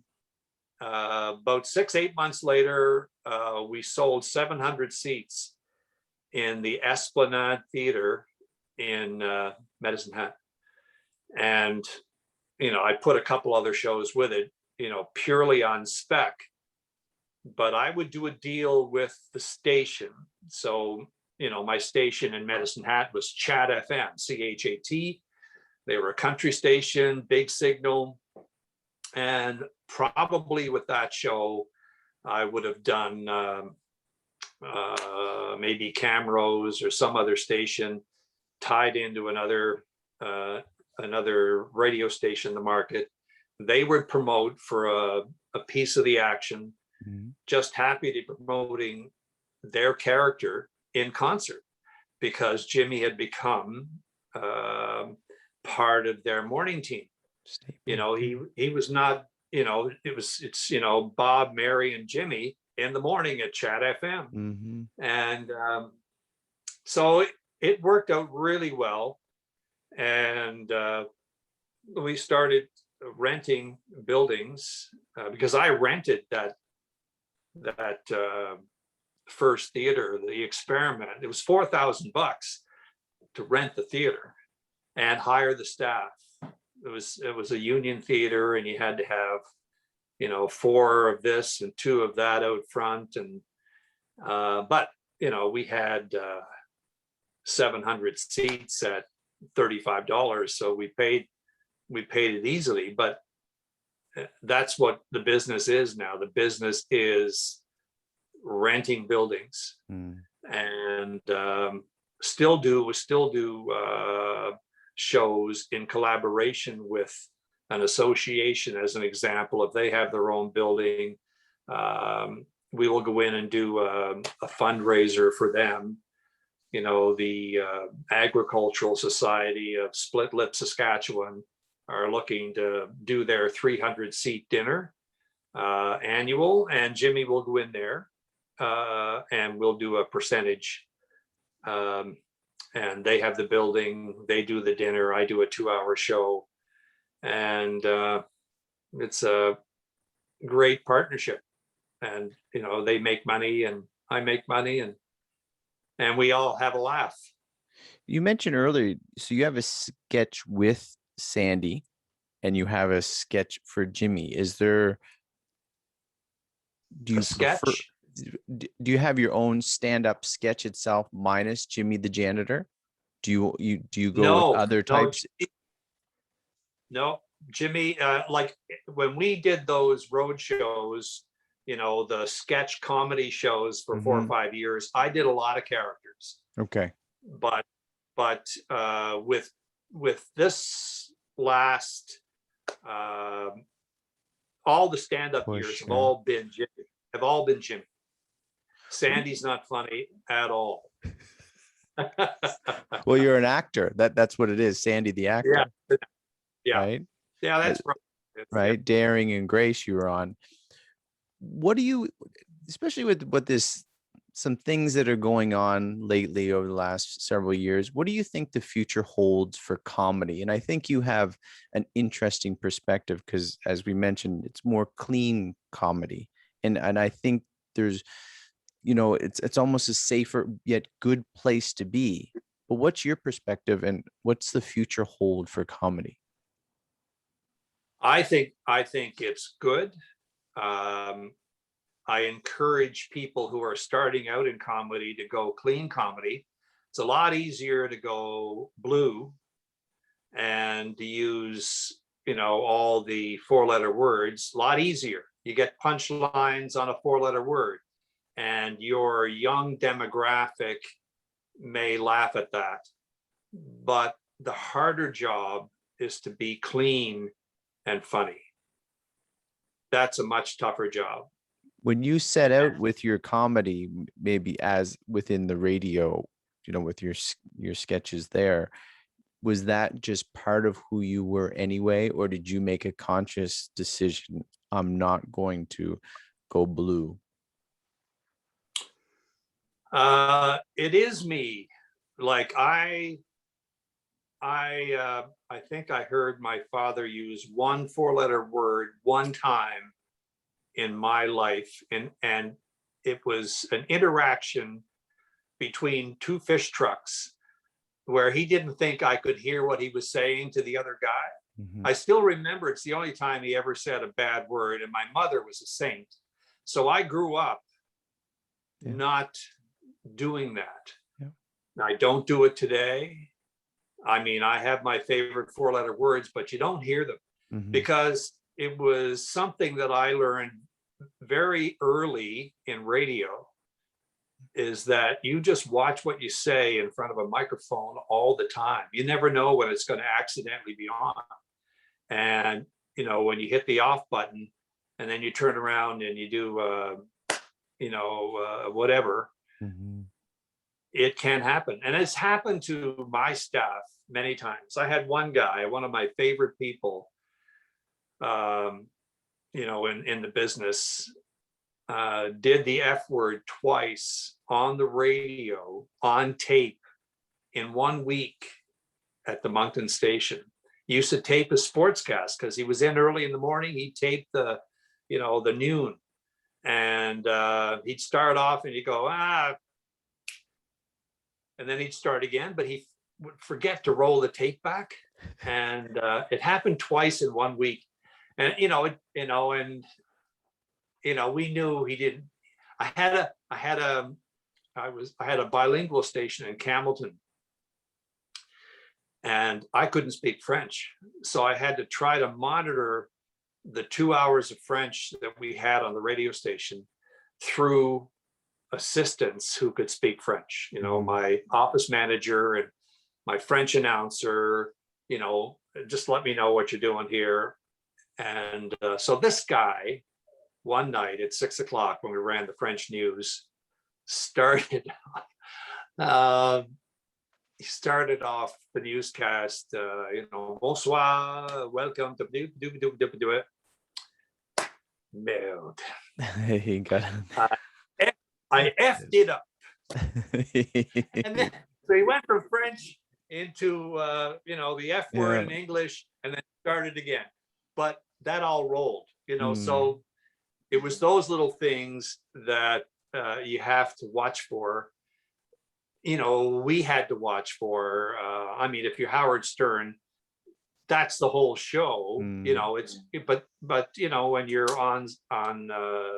about 6-8 months later, we sold 700 seats in the Esplanade Theater in Medicine Hat. And, I put a couple other shows with it, purely on spec. But I would do a deal with the station. So, my station in Medicine Hat was Chat FM, CHAT. They were a country station, big signal. And probably with that show, I would have done maybe Camrose or some other station tied into another radio station in the market. They would promote for a piece of the action. Mm-hmm. Just happy to be promoting their character in concert because Jimmy had become part of their morning team. He was not, it's Bob, Mary, and Jimmy in the morning at Chat FM. Mm-hmm. And so it worked out really well. And we started renting buildings because I rented that first theater, the Experiment. It was $4,000 to rent the theater and hire the staff. It was a union theater, and you had to have 4 of this and 2 of that out front. And but we had 700 seats at $35, so we paid it easily. But that's what the business is now. The business is renting buildings. And still do shows in collaboration with an association. As an example, if they have their own building, we will go in and do a fundraiser for them. The Agricultural Society of Split Lip, Saskatchewan are looking to do their 300-seat dinner annual, and Jimmy will go in there and we'll do a percentage. And they have the building, they do the dinner, I do a 2-hour show. And it's a great partnership. And, they make money and I make money, and we all have a laugh. You mentioned earlier, so you have a sketch with Sandy and you have a sketch for Jimmy. Do you have your own stand-up sketch itself minus Jimmy the Janitor? Do you go with other types? No, Jimmy, like when we did those road shows, the sketch comedy shows for 4 or 5 years, I did a lot of characters. Okay. But with this last, all the stand-up years have all been Jimmy. Sandy's not funny at all. Well, you're an actor. That's what it is. Sandy the actor. Yeah. Right. Yeah, that's right. Yeah. Daring and Grace you were on. What do you, especially with some things that are going on lately over the last several years, what do you think the future holds for comedy? And I think you have an interesting perspective because, as we mentioned, it's more clean comedy. And I think there's, it's almost a safer yet good place to be. But what's your perspective and what's the future hold for comedy? I think it's good. I encourage people who are starting out in comedy to go clean comedy. It's a lot easier to go blue and to use, all the 4-letter words. A lot easier. You get punchlines on a 4-letter word, and your young demographic may laugh at that. But the harder job is to be clean and funny. That's a much tougher job. When you set out with your comedy, maybe as within the radio, with your sketches there, was that just part of who you were anyway, or did you make a conscious decision I'm not going to go blue? It is me. Like I think I heard my father use one 4-letter word one time in my life, and it was an interaction between two fish trucks where he didn't think I could hear what he was saying to the other guy. Mhm. I still remember it's the only time he ever said a bad word, and my mother was a saint. So I grew up Yeah. not doing that. Yeah. I don't do it today. I mean, I have my favorite 4-letter words, but you don't hear them Mhm. because it was something that I learned very early in radio, is that you just watch what you say in front of a microphone all the time. You never know when it's going to accidentally be on. And, you know, when you hit the off button and then you turn around and you do, whatever, Mhm. it can happen. And it's happened to my staff many times. I had one guy, one of my favorite people, in the business, did the F word twice on the radio on tape in 1 week at the Moncton station. He used to tape his sportscast because he was in early in the morning. He'd tape the noon, and he'd start off and he'd go, and then he'd start again, but he would forget to roll the tape back. And it happened twice in 1 week. And, we knew he didn't. I had a bilingual station in Campbellton, and I couldn't speak French. So I had to try to monitor the 2 hours of French that we had on the radio station through assistants who could speak French. My office manager and my French announcer, just let me know what you're doing here. And so this guy, one night at 6 o'clock when we ran the French news, started he started off the newscast, bonsoir, welcome to do it. Merde. He got I effed it up. And then so he went from French into the F word in English, and then started again. But that all rolled, so it was those little things that you have to watch for. We had to watch for. If you're Howard Stern, that's the whole show. It's but when you're on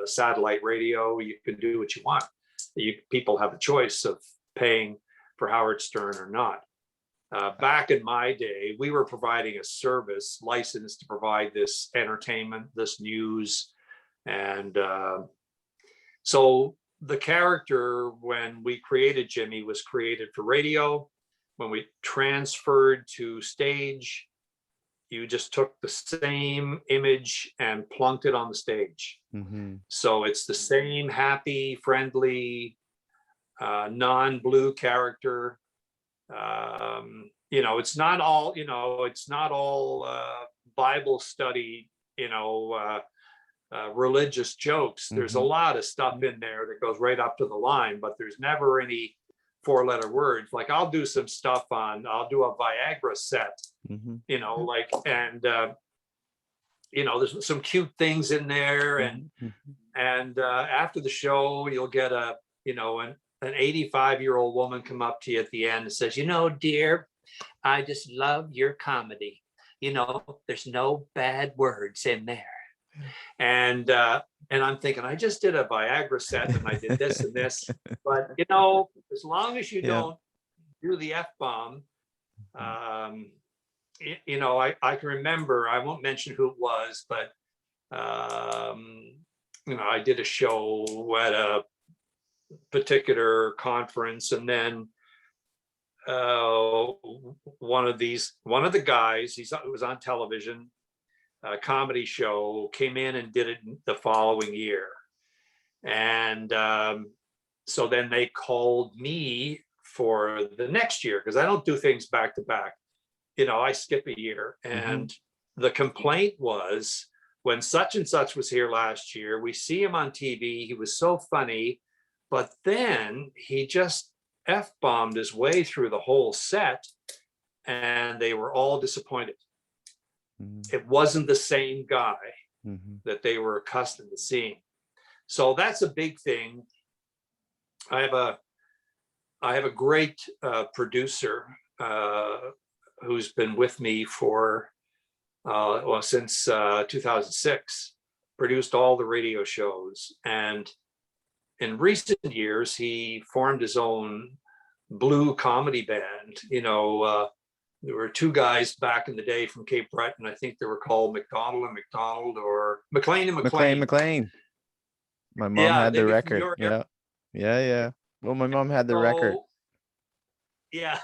satellite radio, you can do what you want. People have the choice of paying for Howard Stern or not. Back in my day, we were providing a service licensed to provide this entertainment, this news. And so the character, when we created Jimmy, was created for radio. When we transferred to stage, you just took the same image and plunked it on the stage. Mm-hmm. So it's the same happy, friendly, non-blue character. It's not all Bible study, religious jokes. There's a lot of stuff in there that goes right up to the line, but there's never any 4-letter words. Like I'll do a Viagra set, there's some cute things in there. And after the show, you'll get an 85-year-old woman come up to you at the end and says, dear, I just love your comedy. There's no bad words in there. And I'm thinking, I just did a Viagra set and I did this and this, but as long as you don't do the F-bomb, I can remember, I won't mention who it was, but I did a show at a particular conference, and then one of the guys, it was on television, a comedy show, came in and did it the following year. And so then they called me for the next year, because I don't do things back to back. I skip a year. And the complaint was when such and such was here last year. We see him on TV. He was so funny, but then he just F-bombed his way through the whole set, and they were all disappointed. It wasn't the same guy that they were accustomed to seeing. So that's a big thing. I have a great producer who's been with me for since 2006, produced all the radio shows, and in recent years he formed his own blue comedy band. There were two guys back in the day from Cape Breton. I think they were called McDonald and McDonald, or McLean and McLean. McLean. My mom had the record. Yeah. Well, my mom had the record. Yeah.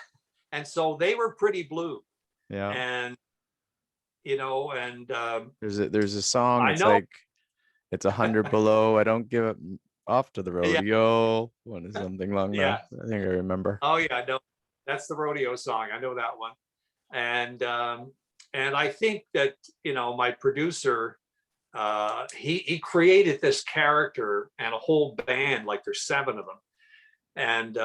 And so they were pretty blue. Yeah. And, there's a song. It's like, it's 100 below. I don't give up off to the rodeo. Something along that. I think I remember. Oh yeah, no, that's the rodeo song. I know that one. And I think that, my producer, he created this character and a whole band, like there's 7 of them. And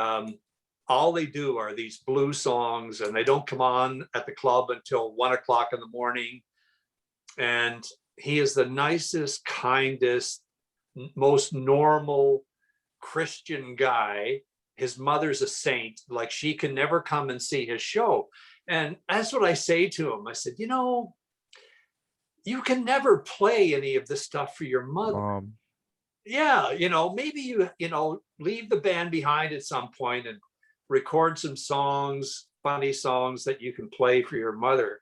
all they do are these blue songs, and they don't come on at the club until 1 o'clock in the morning. And he is the nicest, kindest, most normal Christian guy. His mother's a saint. Like, she can never come and see his show. And that's what I say to him. I said, you can never play any of this stuff for your mother. Yeah, maybe you leave the band behind at some point and record some songs, funny songs that you can play for your mother.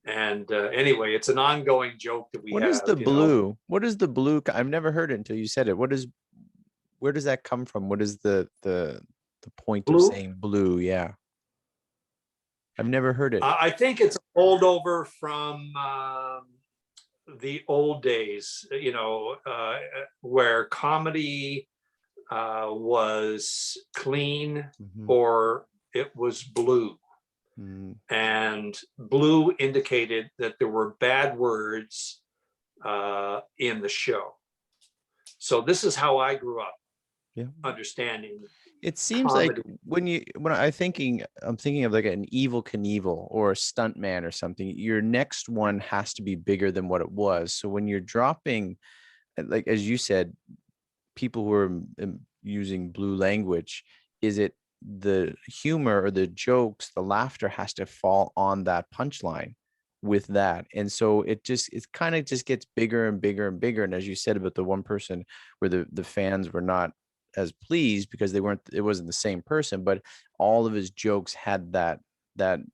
Anyway, it's an ongoing joke that we have. What is the blue? What is the blue? I've never heard it until you said it. Where does that come from? What is the point blue? Of saying blue? Yeah. I've never heard it. I think it's rolled over from the old days, where comedy was clean or it was blue. And blue indicated that there were bad words in the show. So this is how I grew up, understanding. It seems comedy. Like I'm thinking of like an Evel Knievel or a stuntman or something. Your next one has to be bigger than what it was. So when you're dropping, like as you said, people who are using blue language, is it the humor or the jokes, the laughter has to fall on that punchline with that. And so it kind of just gets bigger and bigger and bigger. And as you said about the one person where the fans were not as pleased because it wasn't the same person, but all of his jokes had that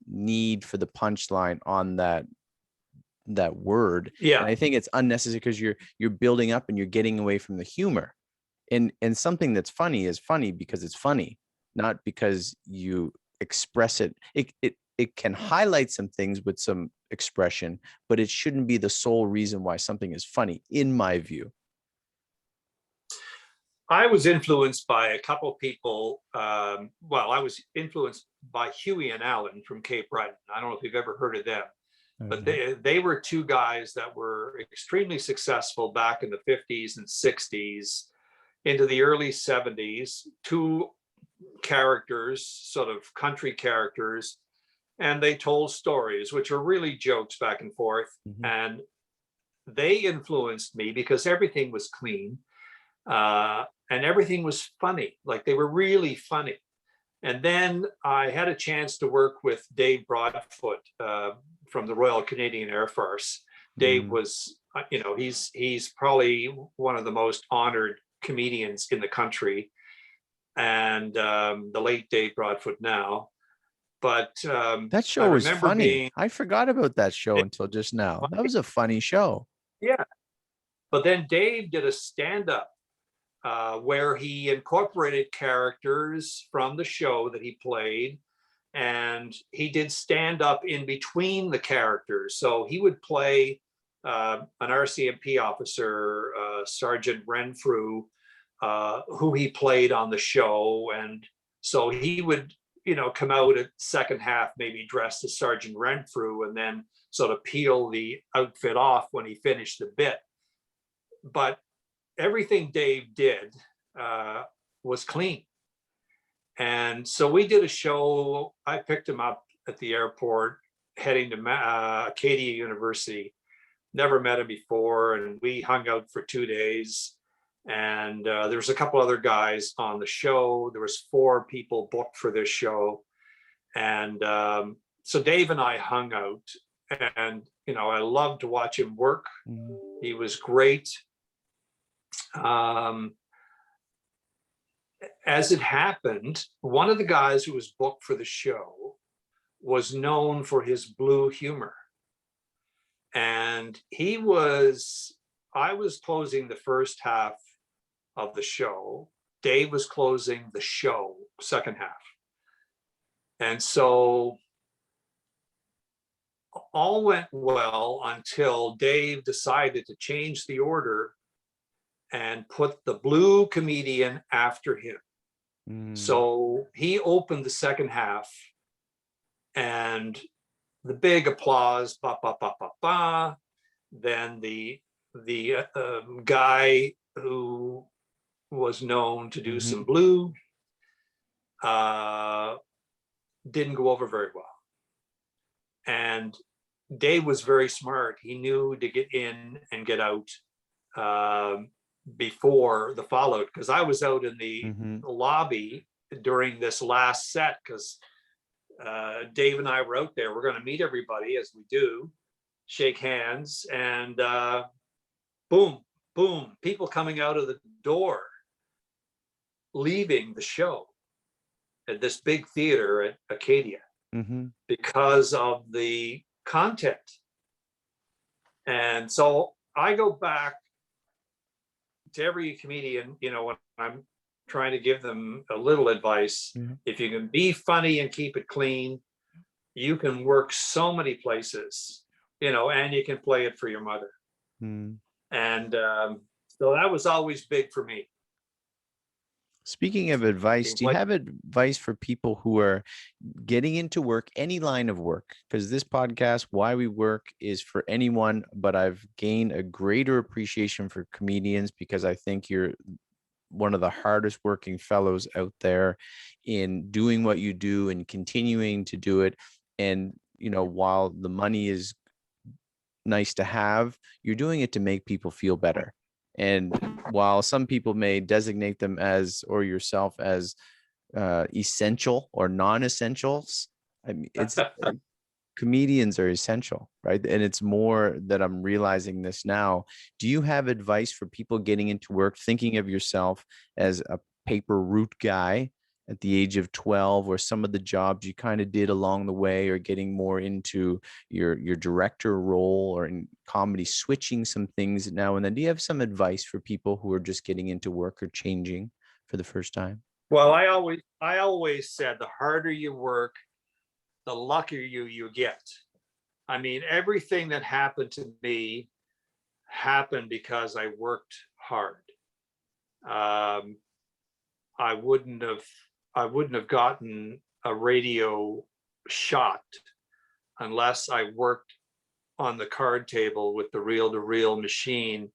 need for the punchline on that word. Yeah. And I think it's unnecessary because you're building up and you're getting away from the humor. And something that's funny is funny because it's funny, not because you express it. It can highlight some things with some expression, but it shouldn't be the sole reason why something is funny, in my view. I was influenced by a couple of people. I was influenced by Huey and Alan from Cape Breton. I don't know if you've ever heard of them, but they were two guys that were extremely successful back in the 50s and 60s into the early 70s. Two characters, sort of country characters, and they told stories, which were really jokes back and forth. And they influenced me because everything was clean. And everything was funny, like they were really funny. And then I had a chance to work with Dave Broadfoot from the Royal Canadian Air Force. Dave was, he's probably one of the most honored comedians in the country, and the late Dave Broadfoot now. But that show was funny. I forgot about that show until just now. That was a funny show. Yeah. But then Dave did a stand-up where he incorporated characters from the show that he played, and he did stand up in between the characters. So he would play an RCMP officer, Sergeant Renfrew, who he played on the show. And so he would come out at second half, maybe dressed as Sergeant Renfrew, and then sort of peel the outfit off when he finished the bit. But everything Dave did was clean. And so we did a show. I picked him up at the airport heading to Acadia University. Never met him before, and we hung out for 2 days. And there was a couple other guys on the show. There was 4 people booked for this show. And so Dave and I hung out, and, I loved to watch him work. He was great. As it happened, one of the guys who was booked for the show was known for his blue humor. And I was closing the first half of the show. Dave was closing the show, second half. And so all went well until Dave decided to change the order and put the blue comedian after him. So he opened the second half, and the big applause, ba, ba, ba, ba, ba. Then the guy who was known to do some blue didn't go over very well. And Dave was very smart. He knew to get in and get out before the fallout, because I was out in the lobby during this last set, because Dave and I were out there. We're going to meet everybody, as we do, shake hands, and boom, boom, people coming out of the door, leaving the show at this big theater at Acadia because of the content. And so I go back to every comedian, when I'm trying to give them a little advice. If you can be funny and keep it clean, you can work so many places, and you can play it for your mother. And so that was always big for me. Speaking of advice, do you have advice for people who are getting into work, any line of work? Because this podcast, Why We Work, is for anyone, but I've gained a greater appreciation for comedians because I think you're one of the hardest working fellows out there in doing what you do and continuing to do it. And, while the money is nice to have, you're doing it to make people feel better. And while some people may designate them as, or yourself as, essential or non-essentials, I mean, it's comedians are essential, right? And it's more that I'm realizing this now. Do you have advice for people getting into work, thinking of yourself as a paper route guy at the age of 12, or some of the jobs you kind of did along the way, or getting more into your director role, or in comedy, switching some things now and then? Do you have some advice for people who are just getting into work or changing for the first time? Well, I always said the harder you work, the luckier you get. I mean, everything that happened to me happened because I worked hard. I wouldn't have gotten a radio shot unless I worked on the card table with the reel-to-reel machine,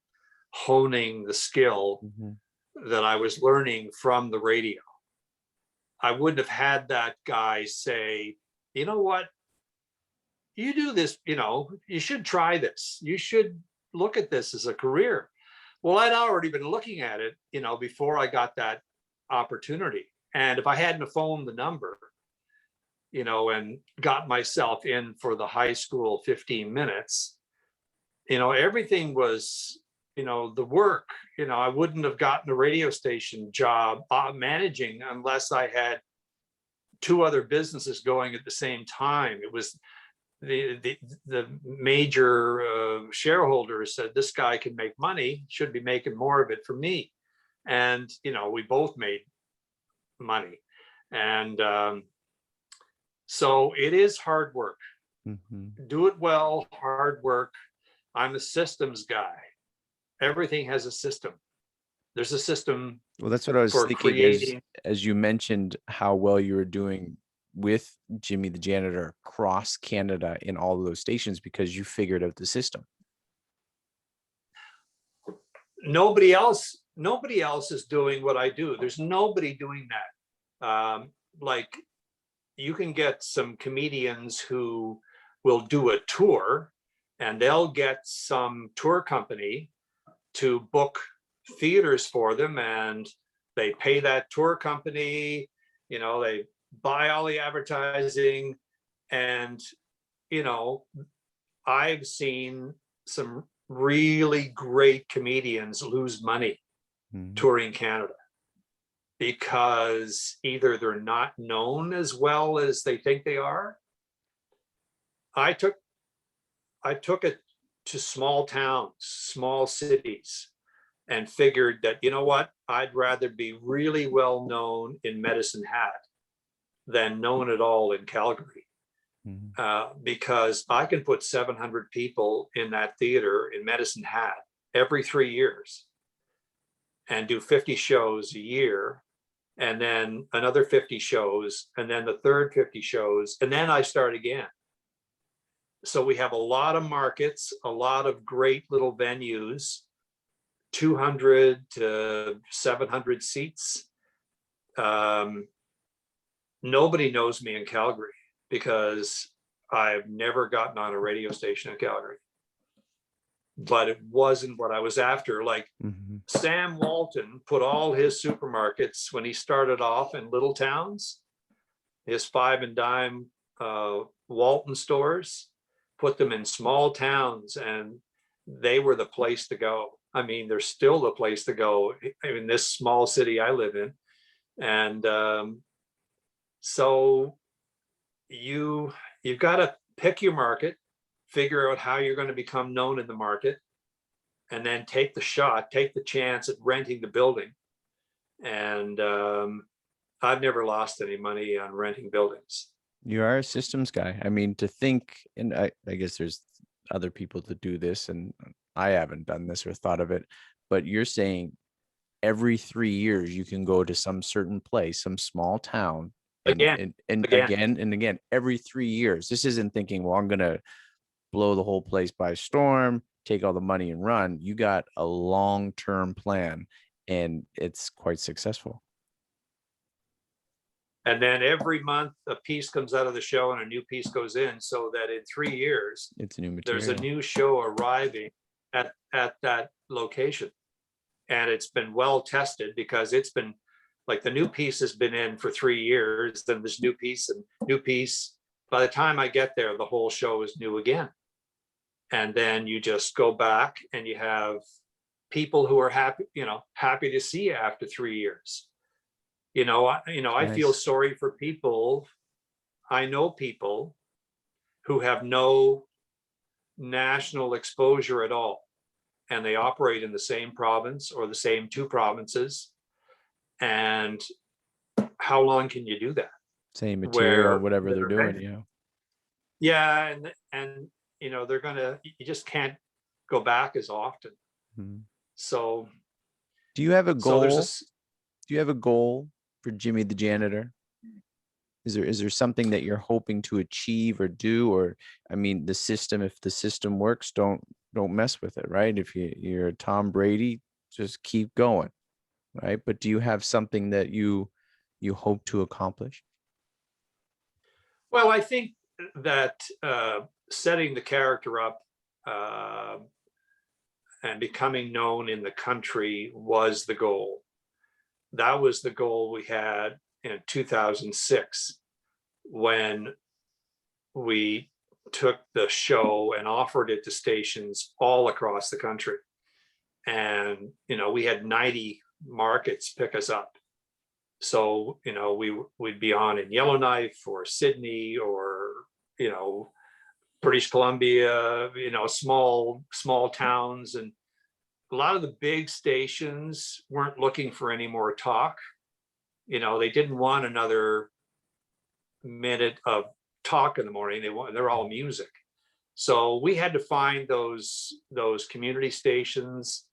honing the skill that I was learning from the radio. I wouldn't have had that guy say, you know what, you do this, you should try this. You should look at this as a career. Well, I'd already been looking at it, before I got that opportunity. And if I hadn't phoned the number, and got myself in for the high school 15 minutes, everything was, the work, I wouldn't have gotten a radio station job managing unless I had 2 other businesses going at the same time. It was the major shareholders said, this guy can make money, should be making more of it for me. And, we both made money. And so it is hard work. Do it well, hard work. I'm a systems guy. Everything has a system. There's a system. Well, that's what I was thinking, as you mentioned how well you were doing with Jimmy the Janitor across Canada in all of those stations because you figured out the system? Nobody else is doing what I do. There's nobody doing that. Like, you can get some comedians who will do a tour, and they'll get some tour company to book theaters for them, and they pay that tour company, they buy all the advertising. And I've seen some really great comedians lose money touring Canada because either they're not known as well as they think they are. I took it to small towns, small cities, and figured that, you know what, I'd rather be really well known in Medicine Hat than known at all in Calgary. Because I can put 700 people in that theater in Medicine Hat every 3 years and do 50 shows a year, and then another 50 shows, and then the third 50 shows, and then I start again. So we have a lot of markets, a lot of great little venues, 200 to 700 seats. Nobody knows me in Calgary because I've never gotten on a radio station in Calgary. But it wasn't what I was after. Like, Sam Walton put all his supermarkets when he started off in little towns, his 5 and dime Walton stores, put them in small towns, and they were the place to go. I mean, they're still the place to go in this small city I live in. And so you've got to pick your market, figure out how you're going to become known in the market, and then take the shot, take the chance at renting the building. And I've never lost any money on renting buildings. You are a systems guy. I mean, to think, and I guess there's other people that do this, and I haven't done this or thought of it, but you're saying every 3 years you can go to some certain place, some small town, and again, every 3 years. This isn't thinking, well, I'm going to blow the whole place by storm, take all the money and run. You got a long-term plan, and it's quite successful. And then every month a piece comes out of the show and a new piece goes in, so that in 3 years, it's new material. There's a new show arriving at that location. And it's been well tested because it's been like, the new piece has been in for 3 years, then this new piece and new piece. By the time I get there, the whole show is new again. And then you just go back and you have people who are happy to see you after 3 years. I feel sorry for people. I know people who have no national exposure at all, and they operate in the same province or the same 2 provinces. And how long can you do that? Same material, whatever they're doing. Yeah. And you just can't go back as often. So do you have a goal? Do you have a goal for Jimmy the Janitor? Is there something that you're hoping to achieve or do? Or, I mean, the system, if the system works, don't mess with it, right? If you're Tom Brady, just keep going, right? But do you have something that you hope to accomplish? Well, I think that setting the character up and becoming known in the country was the goal. That was the goal we had in 2006 when we took the show and offered it to stations all across the country. And, we had 90 markets pick us up. So, we'd be on in Yellowknife or Sydney or, British Columbia, small towns. And a lot of the big stations weren't looking for any more talk. They didn't want another minute of talk in the morning. They're all music. So we had to find those community stations.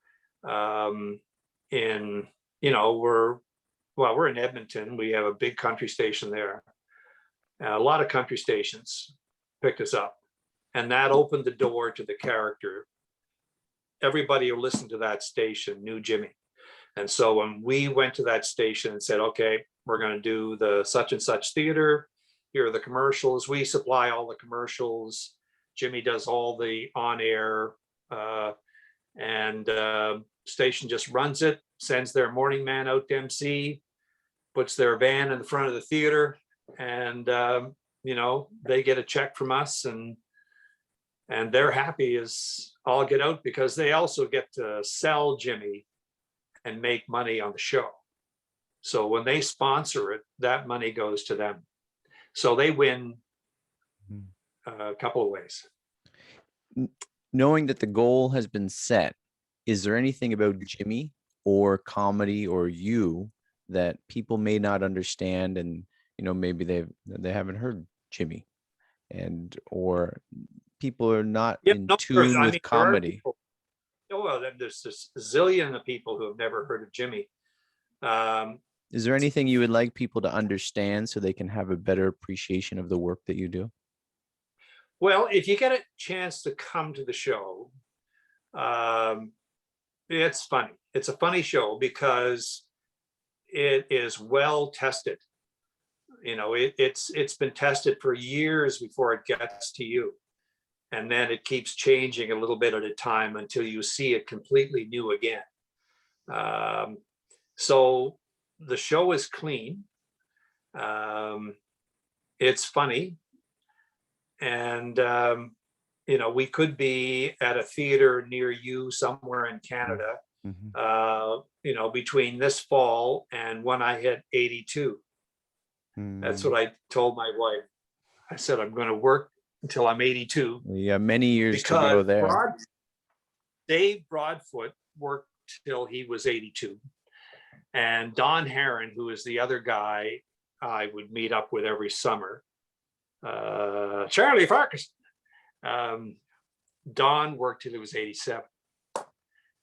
We're in Edmonton. We have a big country station there. A lot of country stations picked us up, and that opened the door to the character. Everybody who listened to that station knew Jimmy. And so when we went to that station and said, okay, we're going to do the such and such theater, here are the commercials, we supply all the commercials, Jimmy does all the on-air, and station just runs it, sends their morning man out to MC, puts their van in the front of the theater, and they get a check from us, and they're happy as all get out, because they also get to sell Jimmy and make money on the show. So when they sponsor it, that money goes to them. So they win a couple of ways. Knowing that the goal has been set, is there anything about Jimmy or comedy or you that people may not understand, and maybe they haven't heard Jimmy, and or people are not in tune with comedy? Well, there's a zillion of people who have never heard of Jimmy. Is there anything you would like people to understand so they can have a better appreciation of the work that you do? Well, if you get a chance to come to the show, it's funny. It's a funny show because it is well tested. It's been tested for years before it gets to you. And then it keeps changing a little bit at a time until you see it completely new again. So the show is clean. It's funny. And, we could be at a theater near you somewhere in Canada, between this fall and when I hit 82. That's what I told my wife. I said, I'm going to work until I'm 82. Yeah, many years to go there. Dave Broadfoot worked till he was 82. And Don Herron, who is the other guy I would meet up with every summer, Charlie Farkas. Don worked till he was 87.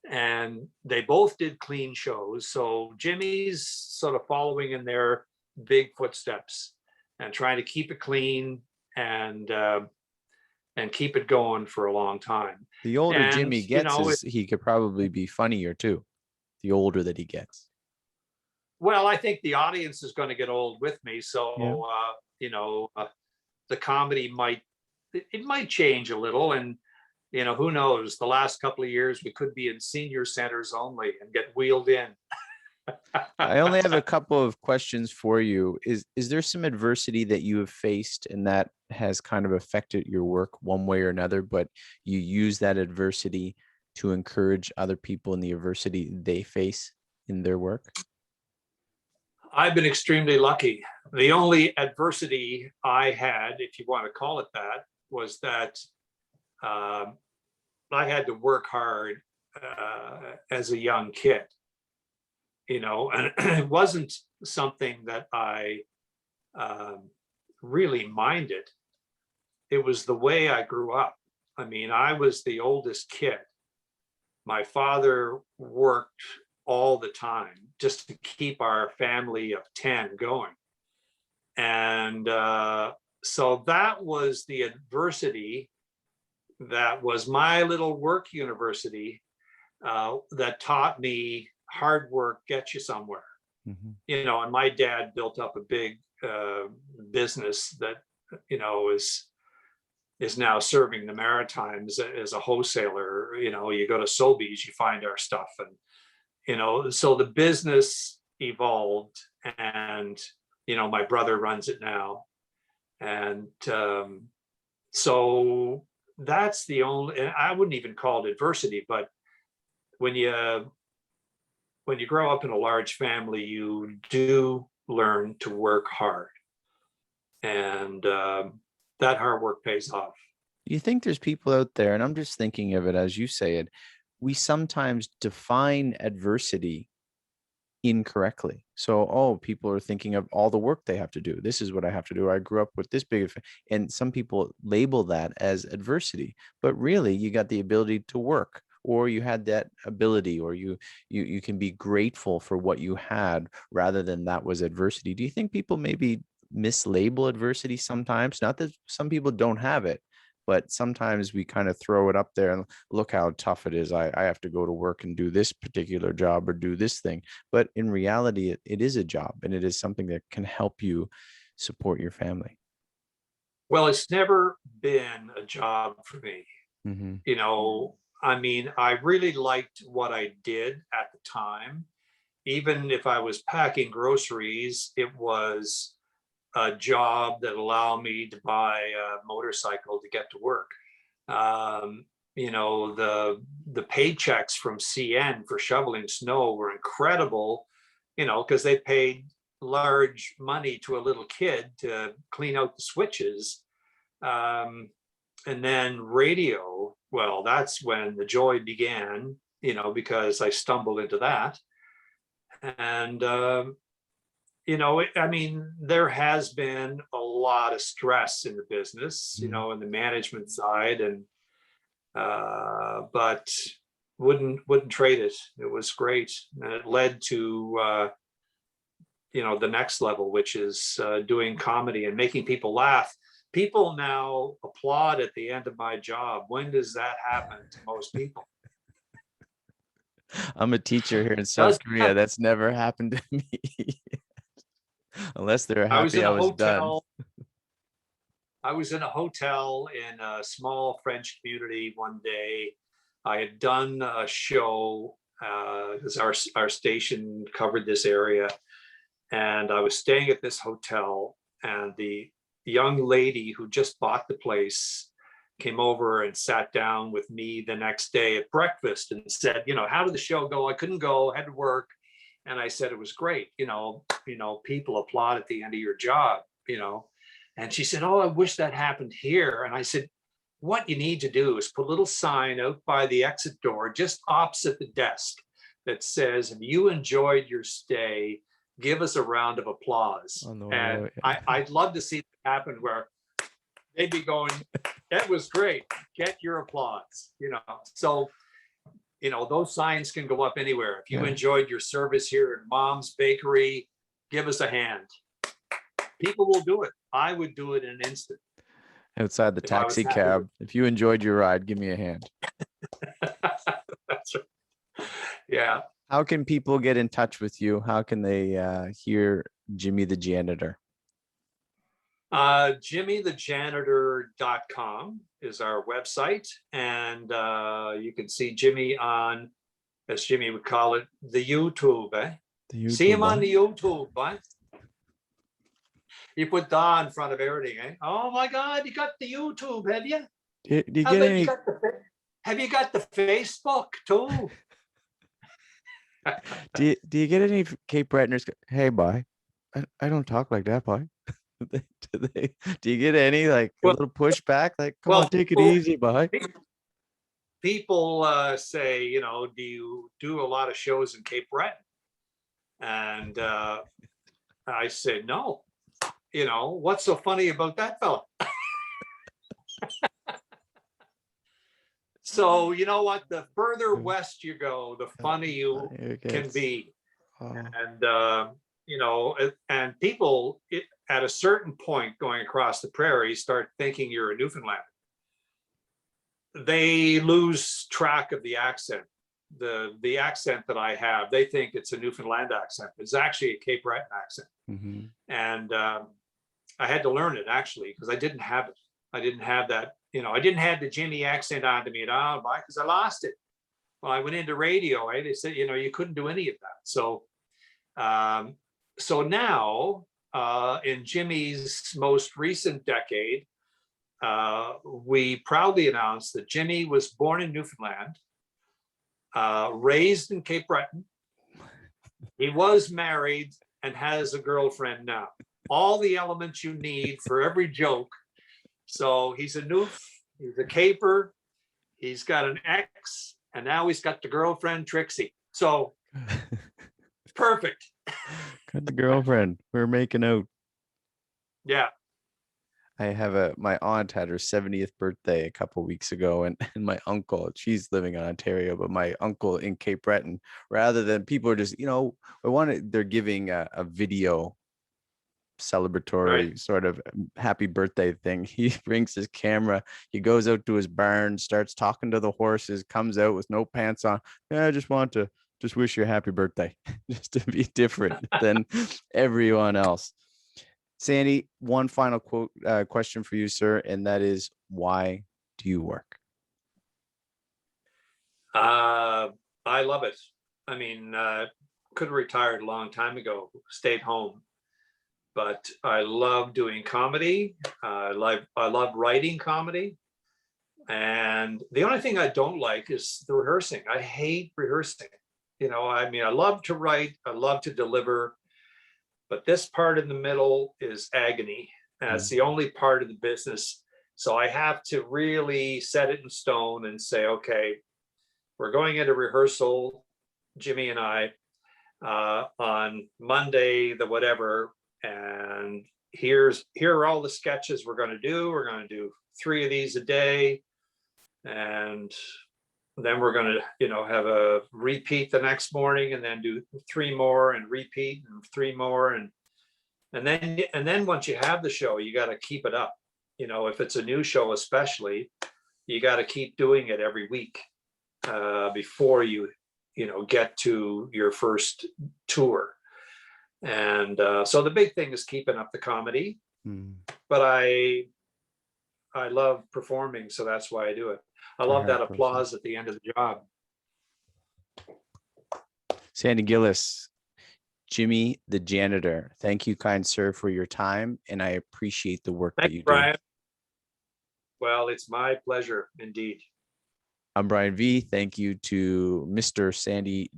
And they both did clean shows. So Jimmy's sort of following in their big footsteps and trying to keep it clean and keep it going for a long time. The older Jimmy gets, he could probably be funnier too, the older that he gets. Well, I think the audience is going to get old with me. So, the comedy might change a little. And, who knows, the last couple of years, we could be in senior centers only and get wheeled in. I only have a couple of questions for you. Is there some adversity that you have faced and that has kind of affected your work one way or another, but you use that adversity to encourage other people in the adversity they face in their work? I've been extremely lucky. The only adversity I had, if you want to call it that, was that I had to work hard as a young kid. And it wasn't something that I really minded. It was the way I grew up. I mean, I was the oldest kid. My father worked all the time just to keep our family of 10 going. And so that was the adversity. That was my little work university that taught me hard work gets you somewhere. And my dad built up a big business that is now serving the Maritimes as a wholesaler. You go to Sobeys, you find our stuff, and so the business evolved, and my brother runs it now, and so that's the only, and I wouldn't even call it adversity, but when you grow up in a large family, you do learn to work hard, and that hard work pays off. Do you think there's people out there, and I'm just thinking of it as you say it, we sometimes define adversity incorrectly. So, people are thinking of all the work they have to do. This is what I have to do. I grew up with this big, and some people label that as adversity, but really you got the ability to work, or you had that ability, or you can be grateful for what you had rather than that was adversity. Do you think people maybe mislabel adversity sometimes. Not that some people don't have it, but sometimes we kind of throw it up there and look how tough it is. I have to go to work and do this particular job or do this thing. But in reality, it is a job, and it is something that can help you support your family. Well, it's never been a job for me. Mm-hmm. You know, I mean, I really liked what I did at the time. Even if I was packing groceries, it was a job that allowed me to buy a motorcycle to get to work. You know, the paychecks from CN for shoveling snow were incredible, you know, because they paid large money to a little kid to clean out the switches. Um, and then radio, well, that's when the joy began, you know, because I stumbled into that. And you know, I mean, there has been a lot of stress in the business, you know, in the management side, and but wouldn't trade it. It was great, and it led to you know, the next level, which is doing comedy and making people laugh. People now applaud at the end of my job. When does that happen to most people? I'm a teacher here in South Does Korea. That's never happened to me. Unless they're I was happy in I a was done. hotel. I was in a hotel in a small French community one day. I had done a show because our station covered this area, and I was staying at this hotel, and the young lady who just bought the place came over and sat down with me the next day at breakfast and said, you know, how did the show go? I couldn't go, I had to work. And I said, it was great. You know, people applaud at the end of your job, you know. And she said, oh, I wish that happened here. And I said, what you need to do is put a little sign out by the exit door, just opposite the desk, that says, if you enjoyed your stay, give us a round of applause. On the way And out, yeah. I'd love to see it happen where they'd be going, that was great, get your applause, you know. So, you know, those signs can go up anywhere. If you Yeah. enjoyed your service here at Mom's Bakery, give us a hand. People will do it. I would do it in an instant. Outside the If I was taxi happy cab. If you enjoyed your ride, give me a hand. That's right. Yeah. How can people get in touch with you? How can they hear Jimmy the Janitor? JimmyTheJanitor.com is our website. And you can see Jimmy on, as Jimmy would call it, the YouTube. The See him YouTube on one? the YouTube. You put "da" in front of everything. Oh my God, you got the YouTube, have you? Do you How get about any? have you got the Facebook too? Do you get any Cape Bretoners? Hey, boy, I don't talk like that, boy. Do you get any like a Well, little pushback? Like, come on, take it easy, boy. People say, you know, do you do a lot of shows in Cape Breton? And I said, no. You know, what's so funny about that fella? So, you know what? The further west you go, the funny you can be. And, you know, and people at a certain point going across the prairie start thinking you're a Newfoundlander. They lose track of the accent. The accent that I have, they think it's a Newfoundland accent. It's actually a Cape Breton accent. Mm-hmm. And I had to learn it actually because I didn't have it. I didn't have that, you know, I didn't have the Jimmy accent onto me at all because I lost it. Well, I went into radio, they said, you know, you couldn't do any of that. So, so now in Jimmy's most recent decade, we proudly announced that Jimmy was born in Newfoundland, raised in Cape Breton. He was married and has a girlfriend now. All the elements you need for every joke. So he's a Newf, he's a Caper, he's got an ex, and now he's got the girlfriend Trixie. So perfect. Got the girlfriend. We're making out. Yeah. I have my aunt had her 70th birthday a couple weeks ago, and my uncle, she's living in Ontario, but my uncle in Cape Breton, rather than people are just, you know, they're giving a video celebratory Right. sort of happy birthday thing. He brings his camera, he goes out to his barn, starts talking to the horses, comes out with no pants on. Yeah, I just want to just wish you a happy birthday, just to be different than everyone else. Sandy, one final question for you, sir, and that is, why do you work? I love it. I mean, could have retired a long time ago, stayed home, but I love doing comedy. I love writing comedy. And the only thing I don't like is the rehearsing. I hate rehearsing. I mean, I love to write, I love to deliver, but this part in the middle is agony. And it's the only part of the business. So I have to really set it in stone and say, okay, we're going into rehearsal, Jimmy and I, on Monday, the whatever, and here are all the sketches we're going to do. We're going to do 3 of these a day, and then we're going to, have a repeat the next morning, and then do 3 more and repeat and 3 more, and then once you have the show, you got to keep it up. If it's a new show, especially, you got to keep doing it every week before you get to your first tour. And so the big thing is keeping up the comedy. But I love performing, so that's why I do it. I love that applause at the end of the job. Sandy Gillis, Jimmy the Janitor, thank you, kind sir, for your time, and I appreciate the work that you do. Brian. Well, it's my pleasure indeed. I'm BrianVee. Thank you to Mr. Sandy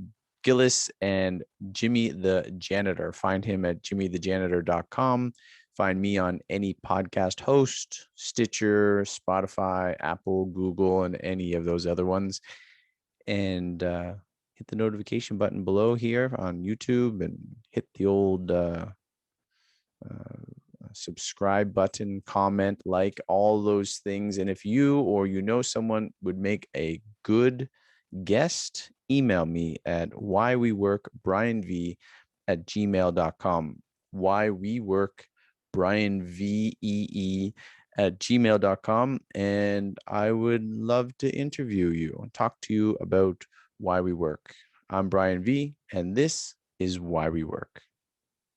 Gillis and Jimmy the Janitor. Find him at jimmythejanitor.com. Find me on any podcast host, Stitcher, Spotify, Apple, Google, and any of those other ones. And hit the notification button below here on YouTube, and hit the old subscribe button, comment, like, all those things. And if you or someone would make a good guest, email me at whywework@brianvee@gmail.com. whywework@gmail.com. And I would love to interview you and talk to you about why we work. I'm BrianVee, and this is Why We Work.